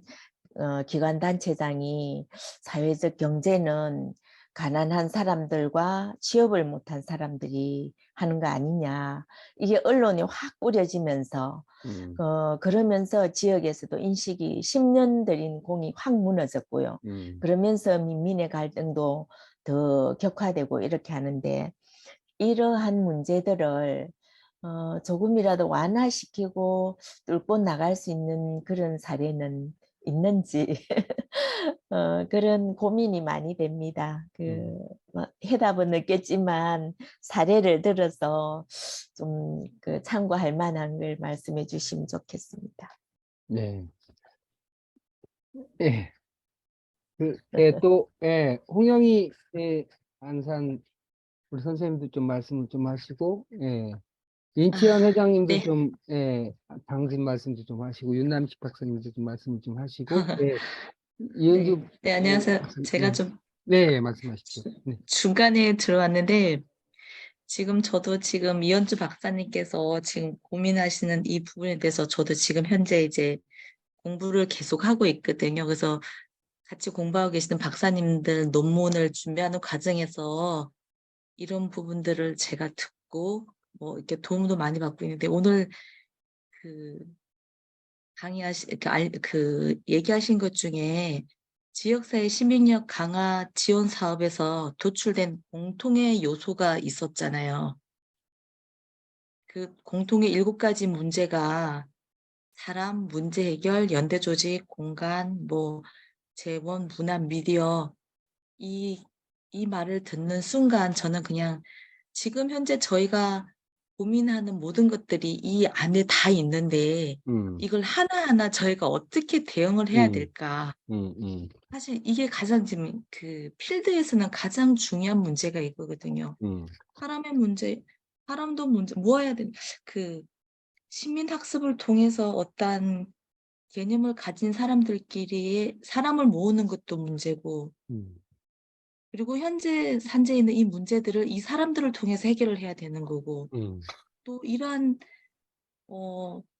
기관단체장이 사회적 경제는 가난한 사람들과 취업을 못한 사람들이 하는 거 아니냐. 이게 언론에 확 뿌려지면서 그러면서 지역에서도 인식이 10년 들인 공이 확 무너졌고요. 그러면서 민민의 갈등도 더 격화되고 이렇게 하는데 이러한 문제들을 조금이라도 완화시키고 뚫고 나갈 수 있는 그런 사례는 있는지 그런 고민이 많이 됩니다. 뭐 해답은 늦겠지만 사례를 들어서 좀 그 참고할 만한 걸 말씀해 주시면 좋겠습니다. 네. 예. 또, 예, 홍영희, 안산, 우리 선생님도 좀 말씀을 좀 하시고, 예. 인치현 회장님도 네. 좀, 예, 당신 말씀도 좀 하시고, 윤남식 박사님도 좀 말씀을 좀 하시고, 예. 이은주, 네, 안녕하세요. 박사님, 제가 예. 좀 네, 말씀하십시오. 네. 중간에 들어왔는데 저도 지금 이현주 박사님께서 지금 고민하시는 이 부분에 대해서 저도 지금 현재 이제 공부를 계속 하고 있거든요. 그래서 같이 공부하고 계시는 박사님들 논문을 준비하는 과정에서 이런 부분들을 제가 듣고 뭐 이렇게 도움도 많이 받고 있는데 오늘 그 얘기하신 것 중에 지역사회 시민력 강화 지원 사업에서 도출된 공통의 요소가 있었잖아요. 그 공통의 7가지 문제가 사람, 문제 해결, 연대 조직, 공간, 뭐 재원, 문화, 미디어 이 말을 듣는 순간 저는 그냥 지금 현재 저희가 고민하는 모든 것들이 이 안에 다 있는데 이걸 하나하나 저희가 어떻게 대응을 해야 될까? 사실 이게 가장 지금 그 필드에서는 가장 중요한 문제가 이거거든요. 사람의 문제, 사람도 문제, 모아야 되는 그 시민 학습을 통해서 어떠한 개념을 가진 사람들끼리의 사람을 모으는 것도 문제고, 그리고 현재 산재에 있는 이 문제들을 이 사람들을 통해서 해결을 해야 되는 거고, 또 이러한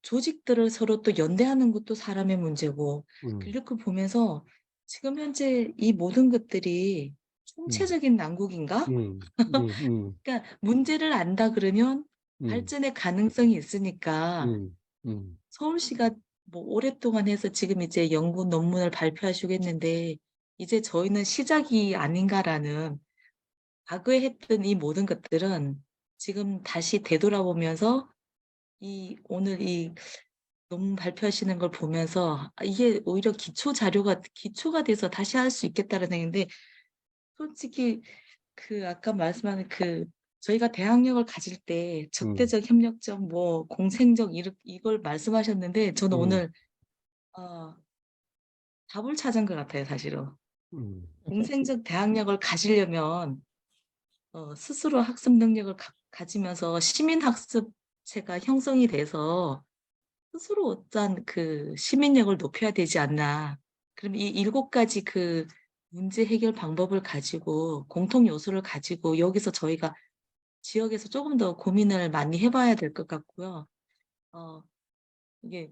조직들을 서로 또 연대하는 것도 사람의 문제고, 이렇게 보면서 지금 현재 이 모든 것들이 총체적인 난국인가? 그러니까 문제를 안다 그러면 발전의 가능성이 있으니까 서울시가 뭐 오랫동안 해서 지금 이제 연구 논문을 발표하시고 했는데 이제 저희는 시작이 아닌가라는, 과거에 했던 이 모든 것들은 지금 다시 되돌아보면서 오늘 이 논문 발표하시는 걸 보면서 이게 오히려 기초가 돼서 다시 할 수 있겠다는 생각인데, 솔직히 그 아까 말씀하는 그 저희가 대항력을 가질 때 적대적, 협력적, 뭐 공생적 이걸 말씀하셨는데 저는 오늘 답을 찾은 것 같아요, 사실은. 공생적 대항력을 가지려면 스스로 학습 능력을 가지면서 시민 학습체가 형성이 돼서 스스로 어떤 그 시민력을 높여야 되지 않나. 그럼 이 7가지 그 문제 해결 방법을 가지고 공통 요소를 가지고 여기서 저희가 지역에서 조금 더 고민을 많이 해봐야 될 것 같고요. 이게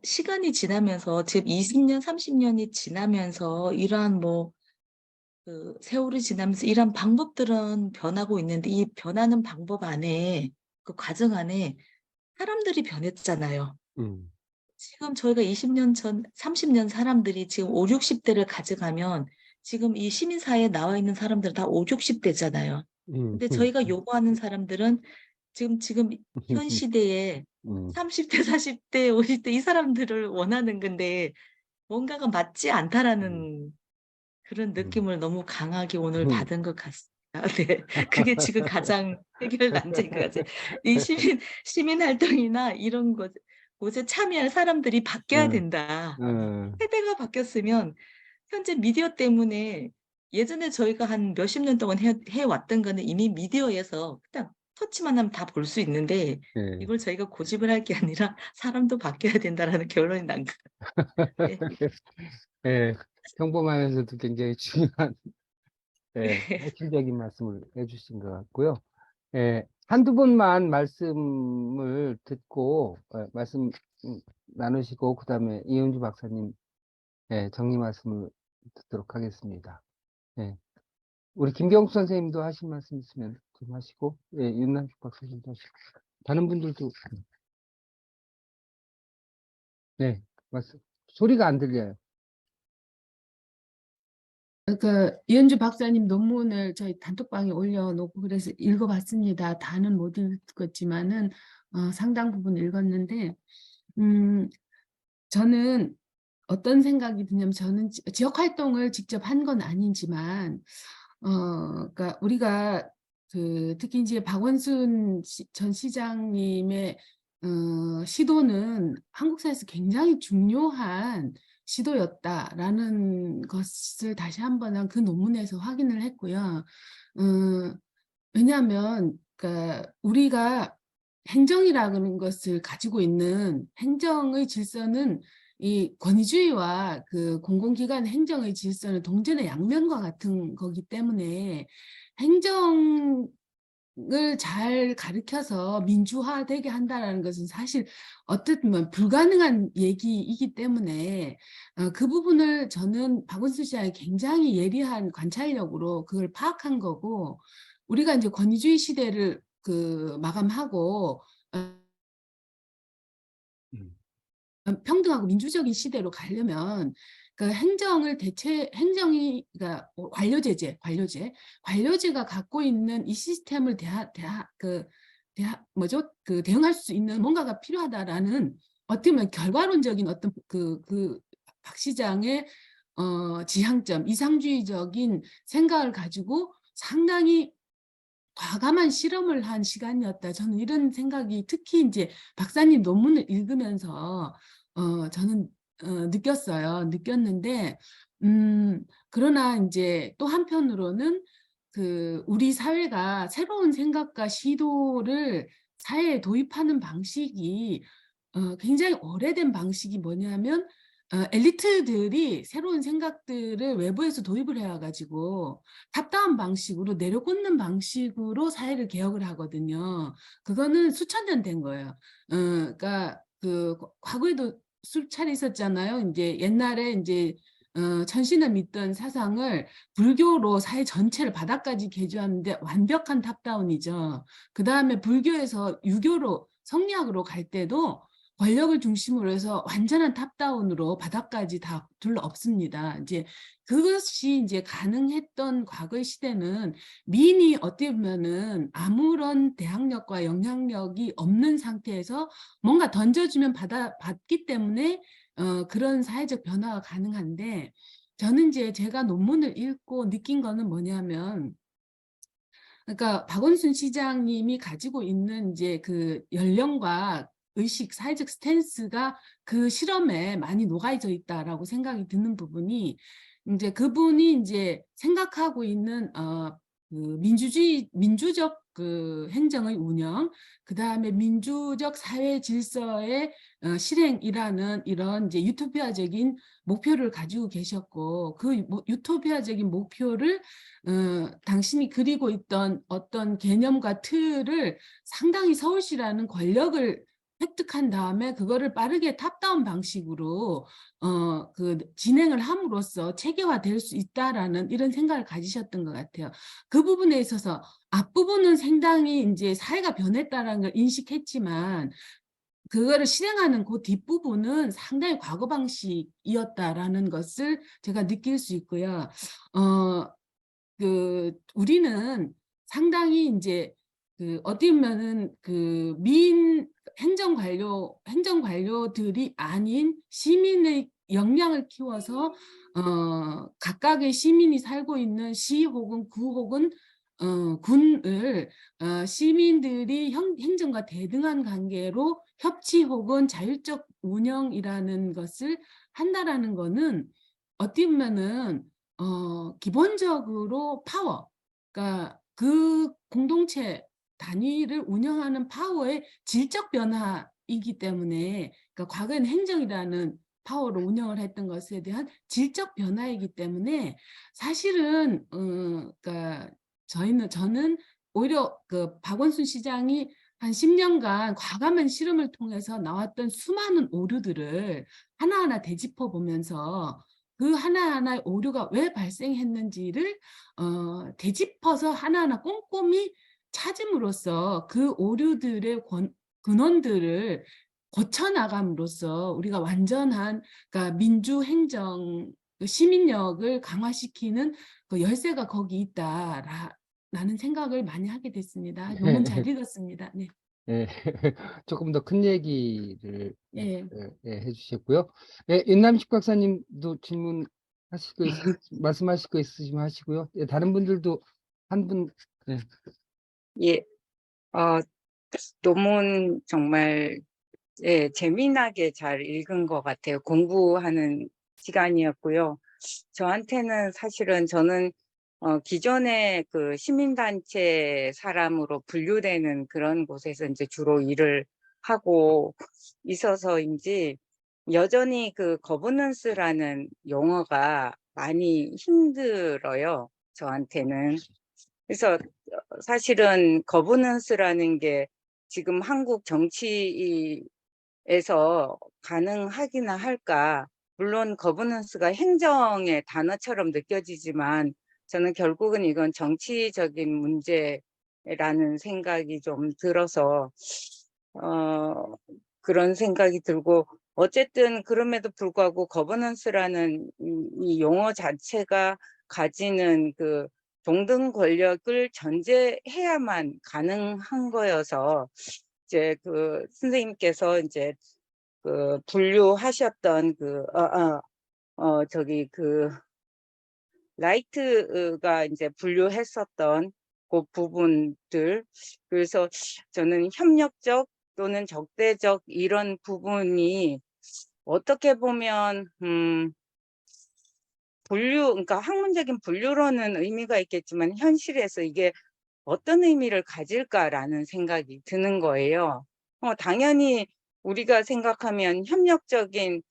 시간이 지나면서 지금 20년, 30년이 지나면서 이러한 그 세월이 지나면서 이러한 방법들은 변하고 있는데 이 변하는 방법 안에 그 과정 안에 사람들이 변했잖아요. 지금 저희가 20년 전, 30년 사람들이 지금 5, 60대를 가져가면 지금 이 시민사회에 나와 있는 사람들은 다 5, 60대잖아요. 근데 저희가 요구하는 사람들은 지금 현 시대에 30대, 40대, 50대 이 사람들을 원하는 건데 뭔가가 맞지 않다라는 그런 느낌을 너무 강하게 오늘 받은 것 같습니다. 네, 그게 지금 가장 해결 난제인 것 같아요. 이 시민 활동이나 이런 곳에 참여할 사람들이 바뀌어야 된다. 세대가 바뀌었으면 현재 미디어 때문에 예전에 저희가 한 몇십 년 동안 해왔던 거는 이미 미디어에서 그냥 터치만 하면 다 볼 수 있는데 이걸 저희가 고집을 할 게 아니라 사람도 바뀌어야 된다라는 결론이 난 것 같아요. 네, 평범하면서도 굉장히 중요한 핵심적인 말씀을 해주신 것 같고요. 한두 분만 말씀을 듣고 말씀 나누시고 그다음에 이은주 박사님 정리 말씀을 듣도록 하겠습니다. 우리 김경수 선생님도 하신 말씀 있으면 좀 하시고 윤남식 박사님도 하시고 다른 분들도 말씀 소리가 안 들려요. 그 이은주 박사님 논문을 저희 단톡방에 올려놓고 그래서 읽어봤습니다. 다는 못 읽었지만은 상당 부분 읽었는데 저는 어떤 생각이 드냐면 저는 지역 활동을 직접 한 건 아니지만 그러니까 우리가 특히 이제 박원순 전 시장님의 시도는 한국사에서 굉장히 중요한 시도였다라는 것을 다시 한번 그 논문에서 확인을 했고요. 왜냐하면 그러니까 우리가 행정이라는 것을 가지고 있는 행정의 질서는 이 권위주의와 그 공공기관 행정의 질서는 동전의 양면과 같은 거기 때문에 행정을 잘 가르쳐서 민주화되게 한다는 것은 사실 어떻든 불가능한 얘기이기 때문에 그 부분을 저는 박원순 시장이 굉장히 예리한 관찰력으로 그걸 파악한 거고, 우리가 이제 권위주의 시대를 마감하고 평등하고 민주적인 시대로 가려면 그 행정이 그러니까 관료제가 갖고 있는 이 시스템을 대응할 수 있는 뭔가가 필요하다라는 어떻게 보면 결과론적인 어떤 박 시장의 지향점, 이상주의적인 생각을 가지고 상당히 과감한 실험을 한 시간이었다. 저는 이런 생각이 특히 이제 박사님 논문을 읽으면서 저는 느꼈는데 그러나 이제 또 한편으로는 그 우리 사회가 새로운 생각과 시도를 사회에 도입하는 방식이 굉장히 오래된 방식이 뭐냐면 엘리트들이 새로운 생각들을 외부에서 도입을 해와가지고 탑다운 방식으로 내려꽂는 방식으로 사회를 개혁을 하거든요. 그거는 수천 년 된 거예요. 그러니까 그 과거에도 수차례 있었잖아요. 이제 옛날에 이제 천신을 믿던 사상을 불교로 사회 전체를 바닥까지 개조하는데 완벽한 탑다운이죠. 그 다음에 불교에서 유교로 성리학으로 갈 때도 권력을 중심으로 해서 완전한 탑다운으로 바닥까지 다 둘러엎습니다. 이제 그것이 이제 가능했던 과거의 시대는 미인이 어떻게 보면은 아무런 대항력과 영향력이 없는 상태에서 뭔가 던져주면 받기 때문에 그런 사회적 변화가 가능한데 저는 이제 제가 논문을 읽고 느낀 거는 뭐냐면 그러니까 박원순 시장님이 가지고 있는 이제 그 연령과 의식, 사회적 스탠스가 그 실험에 많이 녹아져 있다라고 생각이 드는 부분이 이제 그분이 이제 생각하고 있는 그 민주적 그 행정의 운영, 그 다음에 민주적 사회 질서의 실행이라는 이런 이제 유토피아적인 목표를 가지고 계셨고 그 유토피아적인 목표를 당신이 그리고 있던 어떤 개념과 틀을 상당히 서울시라는 권력을 획득한 다음에 그거를 빠르게 탑다운 방식으로 그 진행을 함으로써 체계화될 수 있다라는 이런 생각을 가지셨던 것 같아요. 그 부분에 있어서 앞부분은 상당히 이제 사회가 변했다라는 걸 인식했지만 그거를 실행하는 그 뒷부분은 상당히 과거 방식이었다라는 것을 제가 느낄 수 있고요. 우리는 상당히 이제 그 어떻게 보면은 그 행정관료들이 아닌 시민의 역량을 키워서 각각의 시민이 살고 있는 시 혹은 구 혹은 군을 시민들이 행정과 대등한 관계로 협치 혹은 자율적 운영이라는 것을 한다라는 거는 어떻게 보면은 기본적으로 파워, 그러니까 그 공동체 단위를 운영하는 파워의 질적 변화이기 때문에, 그러니까 과거에는 행정이라는 파워로 운영을 했던 것에 대한 질적 변화이기 때문에 사실은 그러니까 저는 오히려 그 박원순 시장이 한 10년간 과감한 실험을 통해서 나왔던 수많은 오류들을 하나하나 되짚어 보면서 그 하나하나의 오류가 왜 발생했는지를 되짚어서 하나하나 꼼꼼히 찾음으로써 그 오류들의 근원들을 고쳐나감으로써 우리가 완전한 그러니까 민주행정 시민력을 강화시키는 그 열쇠가 거기 있다라는 생각을 많이 하게 됐습니다. 논문 잘 읽었습니다. 네. 예, 조금 더 큰 얘기를 예. 해주셨고요. 예, 윤남식 박사님도 말씀하실 거 있으시면 하시고요. 예, 다른 분들도 한 분, 예. 예, 논문 정말 재미나게 잘 읽은 것 같아요. 공부하는 시간이었고요. 저한테는 사실은 저는 기존에 그 시민단체 사람으로 분류되는 그런 곳에서 이제 주로 일을 하고 있어서인지 여전히 그 거버넌스라는 용어가 많이 힘들어요. 저한테는. 그래서 사실은 거버넌스라는 게 지금 한국 정치에서 가능하기나 할까. 물론 거버넌스가 행정의 단어처럼 느껴지지만 저는 결국은 이건 정치적인 문제라는 생각이 좀 들어서 그런 생각이 들고 어쨌든 그럼에도 불구하고 거버넌스라는 이 용어 자체가 가지는 그 동등 권력을 전제해야만 가능한 거여서 이제 그 선생님께서 이제 그 분류하셨던 그 저기 그 라이트가 이제 분류했었던 그 부분들. 그래서 저는 협력적 또는 적대적 이런 부분이 어떻게 보면 그러니까 학문적인 분류로는 의미가 있겠지만 현실에서 이게 어떤 의미를 가질까라는 생각이 드는 거예요. 당연히 우리가 생각하면 협력적인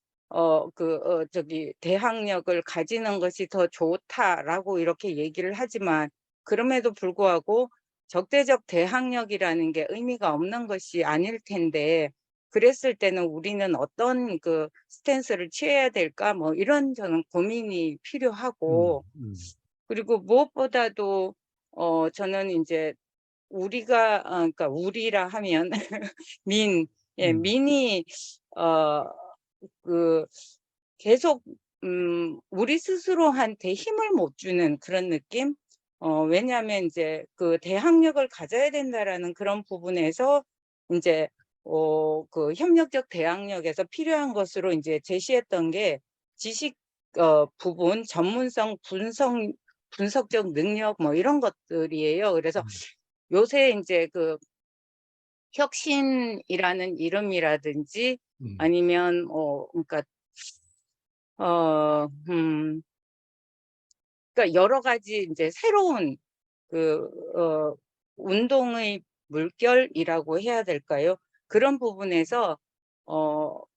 대항력을 가지는 것이 더 좋다라고 이렇게 얘기를 하지만, 그럼에도 불구하고 적대적 대항력이라는 게 의미가 없는 것이 아닐 텐데, 그랬을 때는 우리는 어떤 그 스탠스를 취해야 될까, 뭐 이런 저는 고민이 필요하고, 그리고 무엇보다도 저는 이제 우리가 그러니까 우리라 하면 민이 그 계속 우리 스스로한테 힘을 못 주는 그런 느낌? 왜냐하면 이제 그 대항력을 가져야 된다라는 그런 부분에서 이제 그 협력적 대항력에서 필요한 것으로 이제 제시했던 게 지식 부분, 전문성, 분석적 능력 뭐 이런 것들이에요. 그래서 요새 이제 그 혁신이라는 이름이라든지 아니면 그러니까 그러니까 여러 가지 이제 새로운 그 운동의 물결이라고 해야 될까요? 그런 부분에서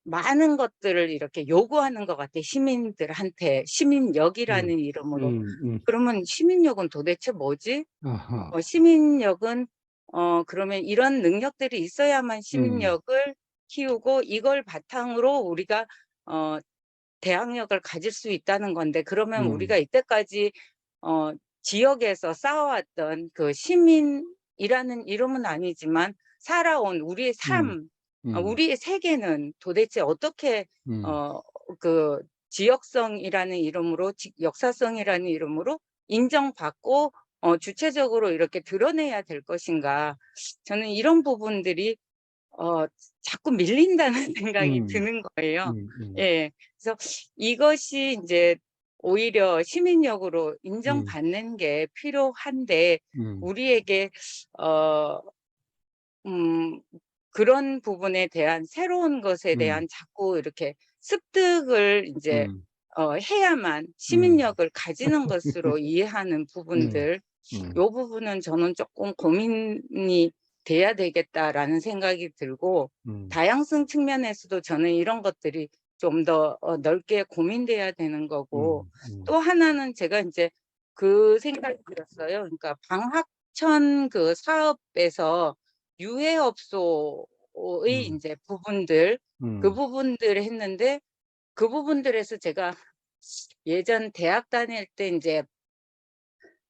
많은 것들을 이렇게 요구하는 것 같아, 시민들한테. 시민력이라는 이름으로. 그러면 시민력은 도대체 뭐지? 아하. 시민력은 그러면 이런 능력들이 있어야만 시민력을 키우고, 이걸 바탕으로 우리가 대항력을 가질 수 있다는 건데, 그러면 우리가 이때까지 지역에서 쌓아왔던 그 시민이라는 이름은 아니지만 살아온 우리의 삶, 우리의 세계는 도대체 어떻게 그 지역성이라는 이름으로, 역사성이라는 이름으로 인정받고 주체적으로 이렇게 드러내야 될 것인가. 저는 이런 부분들이 자꾸 밀린다는 생각이 드는 거예요. 예. 그래서 이것이 이제 오히려 시민력으로 인정받는 게 필요한데, 우리에게 그런 부분에 대한, 새로운 것에 대한 자꾸 이렇게 습득을 이제 해야만 시민력을 가지는 것으로 이해하는 부분들, 요 부분은 저는 조금 고민이 돼야 되겠다라는 생각이 들고, 다양성 측면에서도 저는 이런 것들이 좀 더 넓게 고민돼야 되는 거고, 또 하나는 제가 이제 그 생각이 들었어요. 그러니까 방학천 그 사업에서 유해업소의 이제 부분들, 그 부분들을 했는데, 그 부분들에서 제가 예전 대학 다닐 때 이제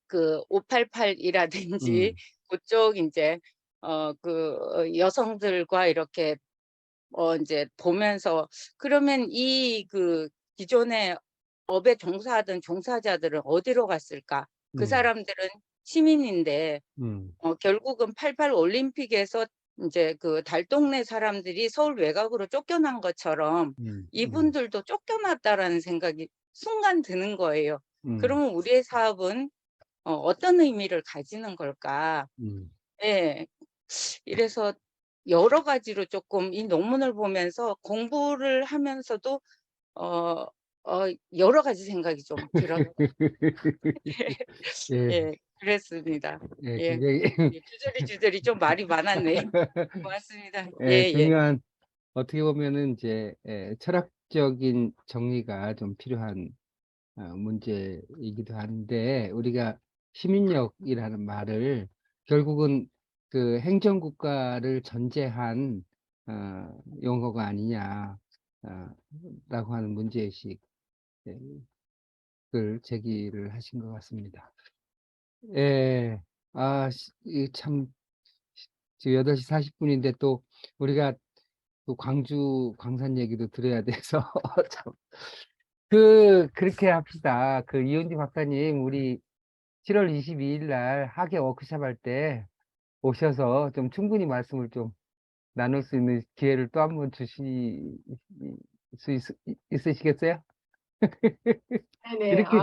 그 588이라든지 그쪽 이제 여성들과 이렇게 이제 보면서, 그러면 이 그 기존의 업에 종사하던 종사자들은 어디로 갔을까? 그 사람들은 시민인데 결국은 88 올림픽에서 이제 그 달동네 사람들이 서울 외곽으로 쫓겨난 것처럼 이분들도 쫓겨났다라는 생각이 순간 드는 거예요. 그러면 우리의 사업은 어떤 의미를 가지는 걸까? 예. 이래서 여러 가지로 조금 이 논문을 보면서 공부를 하면서도 여러 가지 생각이 좀 들어요. 예, 예, 그랬습니다. 예, 예, 굉장히 주저리 좀 말이 많았네요. 고맙습니다. 예, 예. 중요한, 어떻게 보면은 이제 철학적인 정리가 좀 필요한 문제이기도 한데, 우리가 시민력이라는 말을 결국은 그 행정국가를 전제한 용어가 아니냐 라고 하는 문제의식을 제기를 하신 것 같습니다. 예, 참, 지금 8시 40분인데 또 우리가 또 광주 광산 얘기도 들어야 돼서 참. 그렇게 합시다. 그 이은지 박사님, 우리 7월 22일 날 학예 워크숍 할 때 오셔서 좀 충분히 말씀을 좀 나눌 수 있는 기회를 또 한 번 주실 수 있으시겠어요? 네네. 이렇게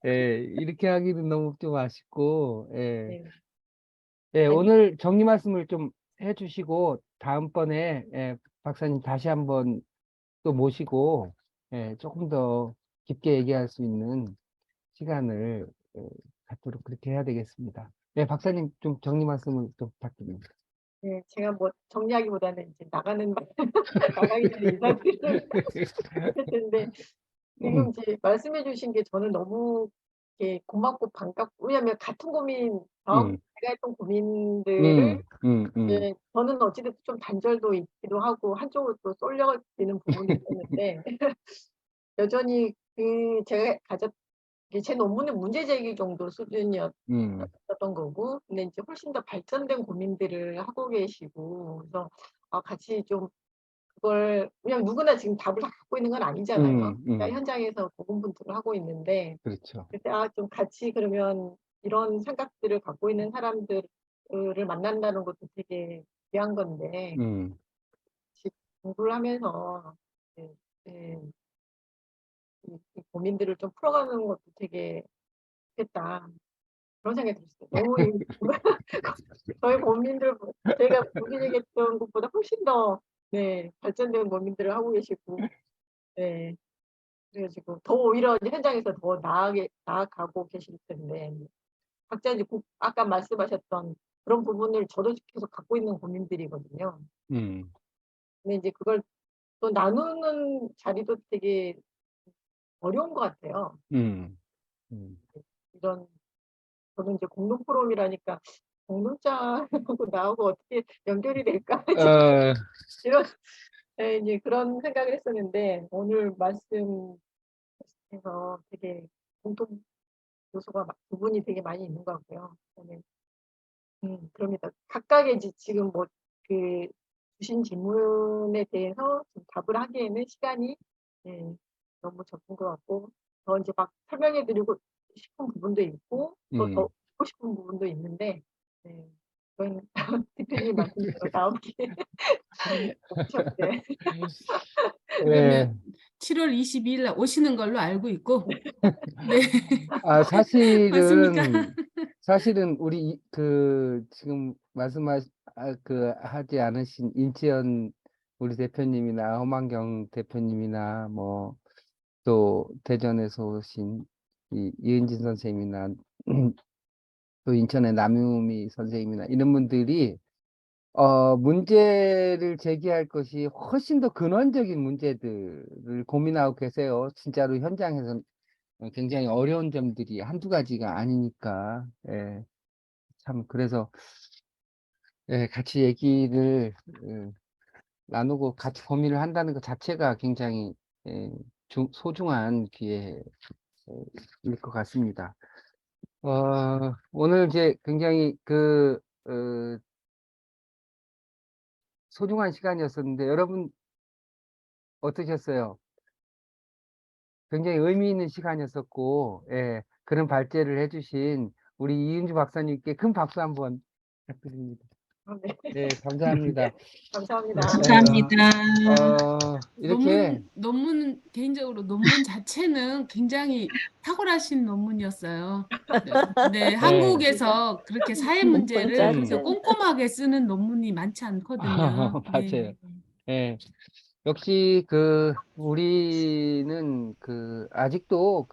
예, 이렇게 하기는 너무 좀 아쉽고, 예. 네. 예, 아니, 오늘 정리 말씀을 좀 해주시고, 다음번에, 예, 박사님 다시 한번 또 모시고, 예, 조금 더 깊게 얘기할 수 있는 시간을 갖도록 그렇게 해야 되겠습니다. 예, 박사님 좀 정리 말씀을 좀 부탁드립니다. 네, 제가 뭐 정리하기보다는 이제 나가는 나가기 전에 인사드리려고 했는데 지금 이제 말씀해 주신 게 저는 너무 이렇게 고맙고 반갑고 왜냐하면 같은 고민 음, 제가 했던 고민들을 음. 이제 저는 어찌됐든 좀 단절도 있기도 하고 한쪽으로 또 쏠려지는 부분이 있었는데 여전히 제가 제 논문은 문제 제기 정도 수준이었던 음, 거고 근데 이제 훨씬 더 발전된 고민들을 하고 계시고 그래서 같이 좀 그걸 그냥 누구나 지금 답을 다 갖고 있는 건 아니잖아요. 그러니까 현장에서 고군분투를 하고 있는데 그렇죠. 그때 좀 같이 그러면 이런 생각들을 갖고 있는 사람들을 만난다는 것도 되게 귀한 건데 같이 공부를 하면서 예, 예, 이 고민들을 좀 풀어가는 것도 되게 좋겠다. 그런 생각이 들었어요. 너무 저희 고민들 저희가 무슨 얘기했던 것보다 훨씬 더 네, 발전된 고민들을 하고 계시고 네. 그래가지고 더 오히려 이제 현장에서 더 나아가고 계실 텐데 각자 이제 아까 말씀하셨던 그런 부분을 저도 계속 갖고 있는 고민들이거든요. 음, 근데 이제 그걸 또 나누는 자리도 되게 어려운 것 같아요. 음. 이런 저는 이제 공동 포럼이라니까 공동장하고 나하고 어떻게 연결이 될까 이런 이제 그런 생각을 했었는데 오늘 말씀해서 되게 공통 요소가 부분이 되게 많이 있는 것 같고요. 저는 그럽니다. 각각의 지금 뭐 주신 질문에 대해서 좀 답을 하기에는 시간이 예, 너무 적은 것 같고 더 이제 막 설명해 드리고 싶은 부분도 있고 또 더 듣고 싶은 부분도 있는데 저희는 대표님 말씀대로 다음 기회에 네. 예. 그러면 7월 22일 날 오시는 걸로 알고 있고 네. 맞습니까? 사실은 우리 지금 하지 않으신 인치현 우리 대표님이나 허만경 대표님이나 뭐 또 대전에서 오신 이은진 선생님이나 또 인천의 남유미 선생님이나 이런 분들이 문제를 제기할 것이 훨씬 더 근원적인 문제들을 고민하고 계세요. 진짜로 현장에서 굉장히 어려운 점들이 한두 가지가 아니니까. 예, 참, 그래서, 예, 같이 얘기를 나누고 같이 고민을 한다는 것 자체가 굉장히 소중한 기회일 것 같습니다. 오늘 이제 굉장히 소중한 시간이었었는데, 여러분 어떠셨어요? 굉장히 의미 있는 시간이었었고, 예, 그런 발제를 해주신 우리 이은주 박사님께 큰 박수 한번 부탁드립니다. 네. 네, 감사합니다. 감사합니다. 감사합니다. 이렇게, 개인적으로 논문 자체는 굉장히 탁월하신 논문이었어요. 네, 한국에서 그렇게 사회 문제를 그렇게 자체는. 꼼꼼하게 쓰는 논문이 많지 않거든요. 맞아요. 네. 예, 역시 우리는 아직도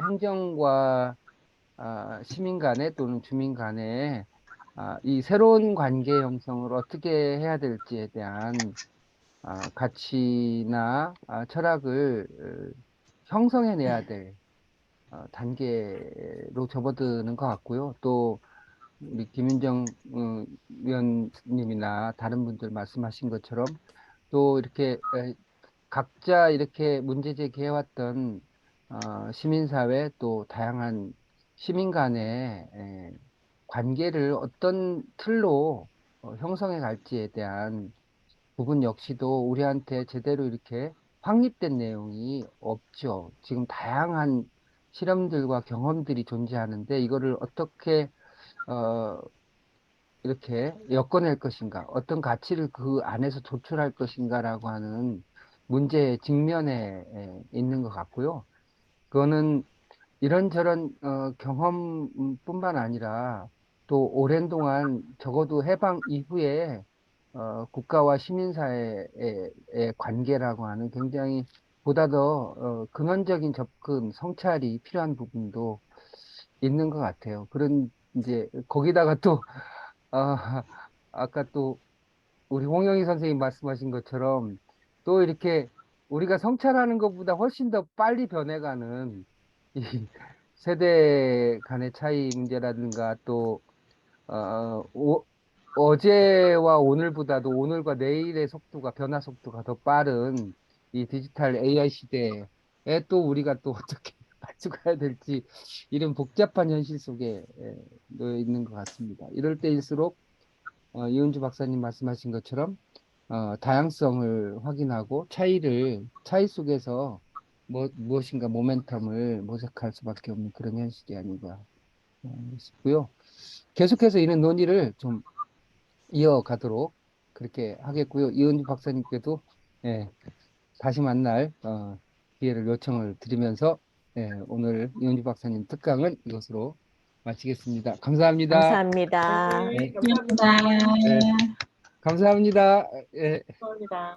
행정과 시민 간에 또는 주민 간에 이 새로운 관계 형성을 어떻게 해야 될지에 대한 가치나 철학을 형성해내야 될 단계로 접어드는 것 같고요. 또 우리 김윤정 위원님이나 다른 분들 말씀하신 것처럼 또 이렇게 각자 이렇게 문제 제기해왔던 시민사회 또 다양한 시민 간의 관계를 어떤 틀로 형성해 갈지에 대한 부분 역시도 우리한테 제대로 이렇게 확립된 내용이 없죠. 지금 다양한 실험들과 경험들이 존재하는데 이거를 어떻게 어, 이렇게 엮어낼 것인가, 어떤 가치를 그 안에서 도출할 것인가라고 하는 문제의 직면에 있는 것 같고요. 그거는 이런저런 경험뿐만 아니라 또 오랜 동안 적어도 해방 이후에 국가와 시민사회의 관계라고 하는 굉장히 보다 더 근원적인 접근, 성찰이 필요한 부분도 있는 것 같아요. 그런 이제 거기다가 또 아까 또 우리 홍영희 선생님 말씀하신 것처럼 또 이렇게 우리가 성찰하는 것보다 훨씬 더 빨리 변해가는 이 세대 간의 차이 문제라든가 또 어제와 오늘보다도 오늘과 내일의 속도가 변화 속도가 더 빠른 이 디지털 AI 시대에 또 우리가 또 어떻게 맞춰가야 될지 이런 복잡한 현실 속에 놓여 있는 것 같습니다. 이럴 때일수록 이은주 박사님 말씀하신 것처럼 다양성을 확인하고 차이 속에서 무엇인가 모멘텀을 모색할 수밖에 없는 그런 현실이 아닌가 싶고요. 계속해서 이런 논의를 좀 이어가도록 그렇게 하겠고요. 이은주 박사님께도 다시 만날 기회를 요청을 드리면서 오늘 이은주 박사님 특강은 이것으로 마치겠습니다. 감사합니다. 감사합니다. 네, 네. 감사합니다. 감사합니다. 예. 감사합니다.